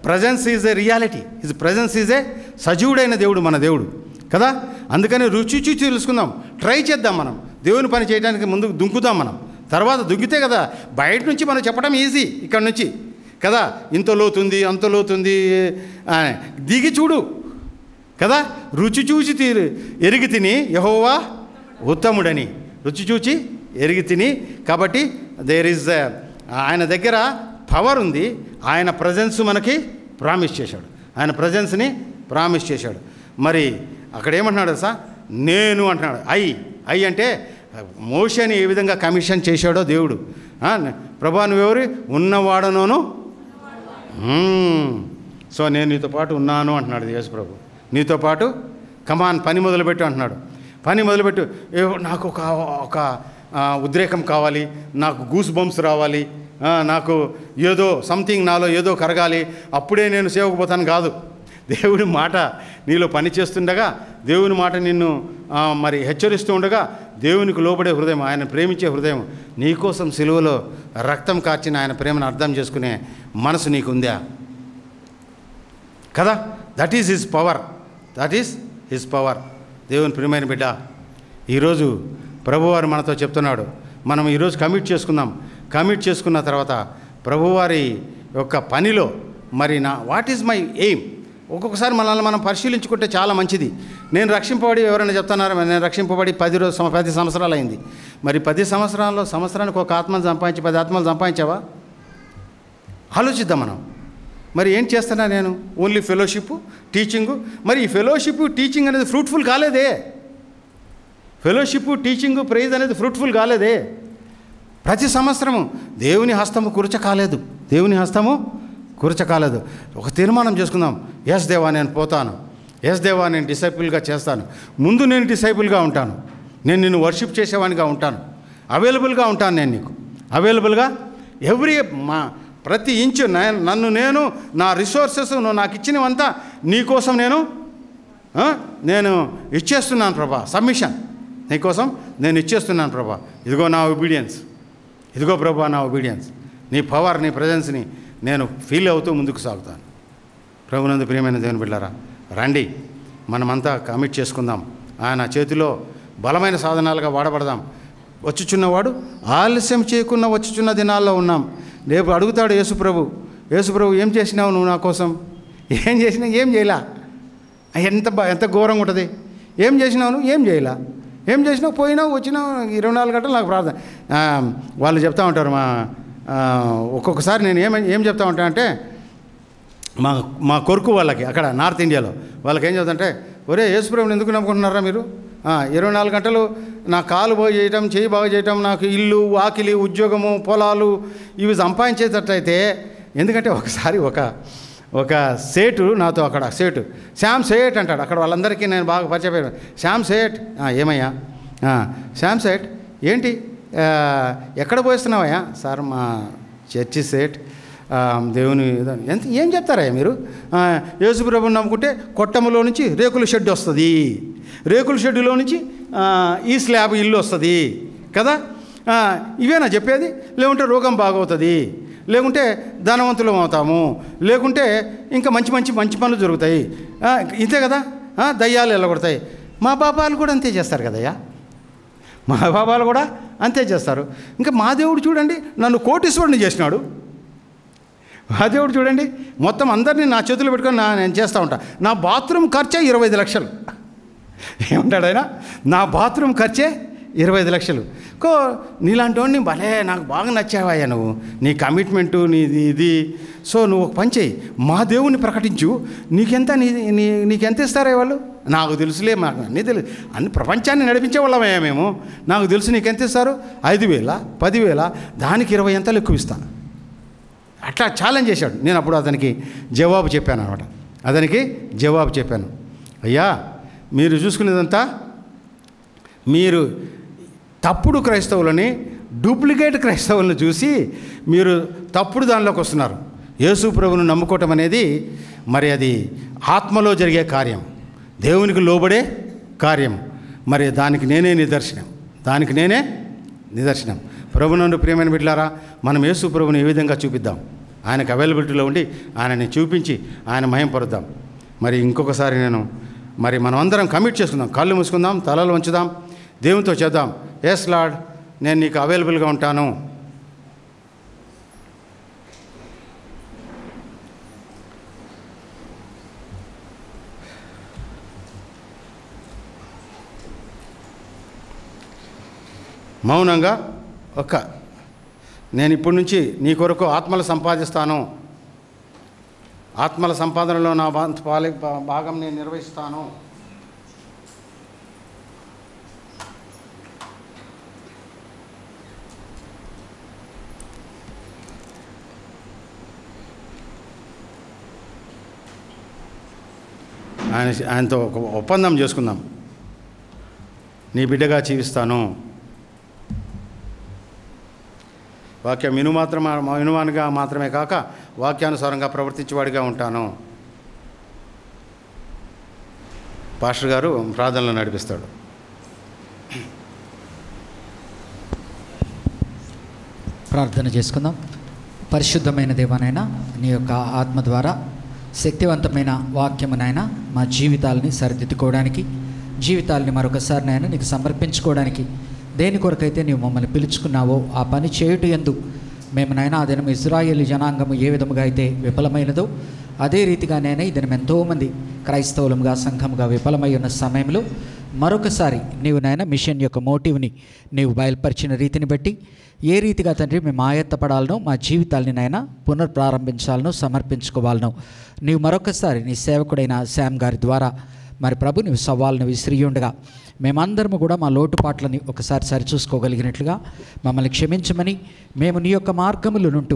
presence is a reality. His presence is a సజీవుడైన దేవుడు మన దేవుడు కదా. అందుకని రుచి చూచి తెలుసుకుందాం, ట్రై చేద్దాం. మనం దేవుని పని చేయడానికి ముందుకు దుంకుదాం. మనం తర్వాత దుంకితే కదా బయట నుంచి మనం చెప్పడం ఈజీ, ఇక్కడ నుంచి కదా. ఇంత లోతుంది అంత లోతుంది, దిగి చూడు కదా. రుచి చూచి ఎరిగి తిని యెహోవా ఉత్తముడని, రుచి చూచి ఎరిగి తిని. కాబట్టి దేర్ ఈజ్ ఆయన దగ్గర పవర్ ఉంది. ఆయన ప్రజెన్స్ మనకి ప్రామిస్ చేశాడు. ఆయన ప్రజెన్స్ని ప్రామిస్ చేశాడు. మరి అక్కడ ఏమంటున్నాడు సార్? నేను అంటున్నాడు. ఐ అంటే మోషేని ఏ విధంగా కమిషన్ చేశాడో దేవుడు. ప్రభా నువ్వెవరు? ఉన్నవాడనోను. సో నేను నీతో పాటు ఉన్నాను అంటున్నాడు యేసు ప్రభు. నీతో పాటు కమాన్ పని మొదలుపెట్టు అంటున్నాడు. పని మొదలుపెట్టు. నాకు ఒక ఉద్రేకం కావాలి, నాకు గూస్ బంప్స్ రావాలి, నాకు ఏదో సంథింగ్ నాలో ఏదో కరగాలి, అప్పుడే నేను సేవకు పోతాను కాదు. దేవుని మాట నీలో పని చేస్తుండగా, దేవుని మాట నిన్ను మరి హెచ్చరిస్తూ ఉండగా, దేవునికి లోబడే హృదయం, ఆయన ప్రేమించే హృదయం, నీకోసం సిలువలో రక్తం కార్చిన ఆయన ప్రేమను అర్థం చేసుకునే మనసు నీకుందా కదా. That is his power. దేవుని ప్రియమైన బిడ్డ, ఈరోజు ప్రభువారు మనతో చెప్తున్నాడు. మనం ఈరోజు కమిట్ చేసుకున్న తర్వాత ప్రభువారి యొక్క పనిలో మరి వాట్ ఈజ్ మై ఎయిమ్? ఒక్కొక్కసారి మనల్ని మనం పరిశీలించుకుంటే చాలా మంచిది. నేను రక్షింపబడి, ఎవరైనా చెప్తున్నారా? నేను రక్షింపబడి 10 సంవత్సరాలు అయింది. మరి 10 సంవత్సరాల్లో సంవత్సరానికి ఒక ఆత్మను సంపాదించి 10 ఆత్మలు సంపాదించావా? ఆలోచిద్దాం మనం. మరి ఏం చేస్తున్నా నేను? Only fellowship, teaching. మరి ఈ ఫెలోషిప్, టీచింగ్ అనేది ఫ్రూట్ఫుల్ కాలేదే. ఫెలోషిప్, టీచింగు, ప్రైజ్ అనేది ఫ్రూట్ఫుల్ కాలేదే. ప్రతి సంవత్సరము దేవుని హస్తము కురచ కాలేదు. ఒక తీర్మానం చేసుకుందాం. ఎస్ దేవా నేను పోతాను, ఎస్ దేవా నేను డిసైపుల్గా చేస్తాను. ముందు నేను డిసైపుల్గా ఉంటాను, నేను నిన్ను వర్షిప్ చేసేవాడిగా ఉంటాను, అవైలబుల్గా ఉంటాను. నేను నీకు అవైలబుల్గా ప్రతి ఇంచు నేను నా రిసోర్సెస్ నువ్వు నాకు ఇచ్చినవంతా నీకోసం నేను ఇచ్చేస్తున్నాను ప్రభా. సబ్మిషన్ నీకోసం నేను ఇచ్చేస్తున్నాను ప్రభా. ఇదిగో నా ఒబీడియన్స్, ఇదిగో ప్రభా నా ఒబీడియన్స్. నీ పవర్, నీ ప్రజెన్స్ని నేను ఫీల్ అవుతూ ముందుకు సాగుతాను. ప్రభునందు ప్రియమైన దేవుని బిడ్డలారా, రండి మనమంతా కమిట్ చేసుకుందాం. ఆయన చేతిలో బలమైన సాధనాలుగా వాడబడదాం. వచ్చుచున్నవాడు ఆలస్యం చేయకుండా వచ్చుచున్న దినాల్లో ఉన్నాం. రేపు అడుగుతాడు యేసు ప్రభు ఏం చేసినావు నువ్వు నా కోసం? ఏం చేసినా? ఏం చేయలా. ఎంత ఘోరంగా ఉంటుంది. ఏం చేసినావు నువ్వు? ఏం చేయలా. ఏం చేసినావు? పోయినావు, వచ్చినావు, 24 గంటలు నాకు ప్రార్థన. వాళ్ళు చెప్తా ఉంటారు. ఒక్కొక్కసారి నేను ఏం చెప్తా ఉంటానంటే, మా కొరకు వాళ్ళకి అక్కడ నార్త్ ఇండియాలో వాళ్ళకి ఏం చెప్తాంటే, ఒరే యేసుప్రభుని ఎందుకు నమ్ముకుంటున్నారా మీరు? 24 గంటలు నా కాలు బాగు చేయటం, చేయి బాగు చేయటం, నాకు ఇల్లు, వాకిలి, ఉద్యోగము, పొలాలు ఇవి సంపాదించేటట్టయితే. ఎందుకంటే ఒకసారి ఒక సేటు నాతో, అక్కడ సేటు శ్యామ్ సేట్ అంటాడు. అక్కడ వాళ్ళందరికీ నేను బాగా పరిచయం. శ్యామ్ సేట్, ఏమయ్యా? శ్యామ్ సేట్ ఏంటి, ఎక్కడ పోయిస్తున్నావయ్యా? సార్ మా చర్చి సేట్, దేవుని ఏం చెప్తారయ్యా మీరు? యేసు ప్రభువుని నమ్ముకుంటే కొట్టములో నుంచి రేకుల షెడ్ వస్తుంది, రేకుల షెడ్డులో నుంచి ఈ స్లాబ్ ఇల్లు వస్తుంది కదా. ఇవేనా చెప్పేది? లేకుంటే రోగం బాగవుతుంది, లేకుంటే ధనవంతులం అవుతాము, లేకుంటే ఇంకా మంచి పనులు జరుగుతాయి, ఇంతే కదా. దయ్యాలు వెళ్ళగొడతాయి. మా పాపాలు కూడా అంతే చేస్తారు కదయ్యా. మా బాబాలు కూడా అంతే చేస్తారు. ఇంకా మా దేవుడు చూడండి, నన్ను కోటీశ్వరుని చేసినాడు. మా దేవుడు చూడండి, మొత్తం అందరినీ నా చేతులు పెట్టుకొని నేను చేస్తూ ఉంటా. నా బాత్రూమ్ ఖర్చే 25 లక్షలు. ఏమంటాడు ఆయన? నా బాత్రూమ్ ఖర్చే 25 లక్షలు. నీలాంటి వాడిని భలే నాకు బాగా నచ్చావయ్యా నువ్వు, నీ కమిట్మెంటు నీది ఇది. సో నువ్వు ఒక పని చేయి, మా దేవుణ్ణి ప్రకటించు, నీకెంత ఇస్తారా వాళ్ళు? నాకు తెలుసులే, మాకు అన్నీ తెలుసు, అన్ని ప్రపంచాన్ని నడిపించే వాళ్ళమయ్యా మేము. నాకు తెలుసు, నీకెంత ఇస్తారు? 5,000, 10,000, దానికి 20 ఎంతలు ఎక్కువ ఇస్తాను. అట్లా ఛాలెంజ్ చేశాడు. నేను అప్పుడు అతనికి జవాబు చెప్పాను అనమాట. అయ్యా, మీరు చూసుకునేదంతా మీరు తప్పుడు క్రైస్తవులని, డూప్లికేట్ క్రైస్తవులను చూసి మీరు తప్పుడు దానిలోకి వస్తున్నారు. యేసు ప్రభువును నమ్ముకోవటం అనేది మరి అది ఆత్మలో జరిగే కార్యం, దేవునికి లోబడే కార్యం. మరి దానికి నేనే నిదర్శనం. ప్రభునందు ప్రియమైన బిడ్డలారా, మనం యేసు ప్రభువుని ఏ విధంగా చూపిద్దాం? ఆయనకు అవైలబిలిటీలో ఉండి ఆయనని చూపించి ఆయన మహింపరుద్దాం. మరి ఇంకొకసారి మనం అందరం కమిట్ చేసుకుందాం. కళ్ళు మూసుకుందాం, తలలు వంచుదాం, దేవునితో చేద్దాం. ఎస్ లార్డ్, నేను నీకు అవైలబుల్గా ఉంటాను. మౌనంగా నేను ఇప్పటి నుంచి నీ కొరకు ఆత్మలు సంపాదిస్తాను, ఆత్మల సంపాదనలో నా భాగం నేను నిర్వహిస్తాను. ఆయనతో ఒక ఒప్పందం చేసుకుందాం. నీ బిడ్డగా జీవిస్తాను, వాక్యం వినువానిగా మాత్రమే కాక వాక్యానుసారంగా ప్రవర్తించేవాడిగా ఉంటాను. పాస్టర్ గారు ప్రార్థనలో నడిపిస్తాడు. ప్రార్థన చేసుకుందాం. పరిశుద్ధమైన దేవానైనా, నీ యొక్క ఆత్మ ద్వారా శక్తివంతమైన వాక్యమునైనా మా జీవితాలని సరిదిద్దుకోవడానికి, జీవితాలని మరొకసారి నాయన నీకు సమర్పించుకోవడానికి, దేని కొరకైతే నీవు మమ్మల్ని పిలుచుకున్నావో ఆ పని చేయుట యందు మేము నాయన ఆ దినం ఇజ్రాయేలీ జనాంగము ఏ విధముగా అయితే విఫలమైనదో అదే రీతిగా నేను ఈ దినం ఎంతోమంది క్రైస్తవులుగా సంఘముగా విఫలమై ఉన్న సమయంలో మరొకసారి నీవు నాయన మిషన్ యొక్క మోటివ్ని నీవు బయలుపరిచిన రీతిని బట్టి ఏ రీతిగా తండ్రి మేము ఆయత్తపడాలనో, మా జీవితాలని నాయన పునర్ప్రారంభించాలనో, సమర్పించుకోవాలనో నీవు మరొకసారి నీ సేవకుడైన శామ్ గారి ద్వారా మరి ప్రభు నీవు సవాళ్ళను విసిరియుండగా మేమందరము కూడా మా లోటుపాట్లని ఒకసారి సరిచూసుకోగలిగినట్లుగా మమ్మల్ని క్షమించమని, మేము నీ యొక్క మార్గముల నుండి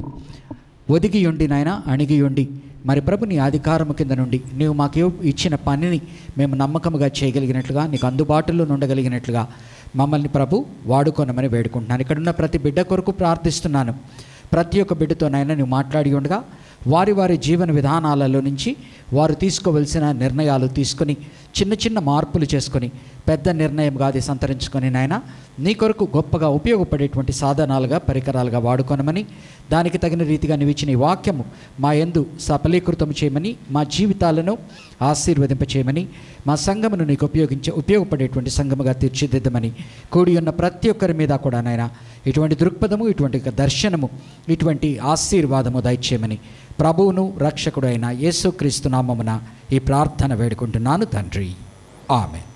ఒదిగియుండి నాయన అణిగియుండి మరి ప్రభు నీ అధికారము కింద నుండి నీవు మాకు ఇచ్చిన పనిని మేము నమ్మకముగా చేయగలిగినట్లుగా, నీకు అందుబాటులో ఉండగలిగినట్లుగా మమ్మల్ని ప్రభు వాడుకోనమని వేడుకుంటున్నాను. ఇక్కడున్న ప్రతి బిడ్డ కొరకు ప్రార్థిస్తున్నాను. ప్రతి ఒక్క బిడ్డతోనైనా నువ్వు మాట్లాడి ఉండగా వారి వారి జీవన విధానాలలో నుంచి వారు తీసుకోవలసిన నిర్ణయాలు తీసుకొని చిన్న చిన్న మార్పులు చేసుకొని పెద్ద నిర్ణయంగా అది సంతరించుకొని నాయన నీ కొరకు గొప్పగా ఉపయోగపడేటువంటి సాధనాలుగా, పరికరాలుగా వాడుకోనమని, దానికి తగిన రీతిగా నీవు ఇచ్చిన ఈ వాక్యము మా యందు సఫలీకృతం చేయమని, మా జీవితాలను ఆశీర్వదింపచేయమని, మా సంఘమును నీకు ఉపయోగపడేటువంటి సంఘముగా తీర్చిదిద్దమని, కూడి ఉన్న ప్రతి ఒక్కరి మీద కూడా నాయన ఇటువంటి దృక్పథము, ఇటువంటి దర్శనము, ఇటువంటి ఆశీర్వాదము దయచేయమని ప్రభువును రక్షకుడు అయిన యేసుక్రీస్తు నామమున ఈ ప్రార్థన వేడుకుంటున్నాను తండ్రి. ఆమేన్.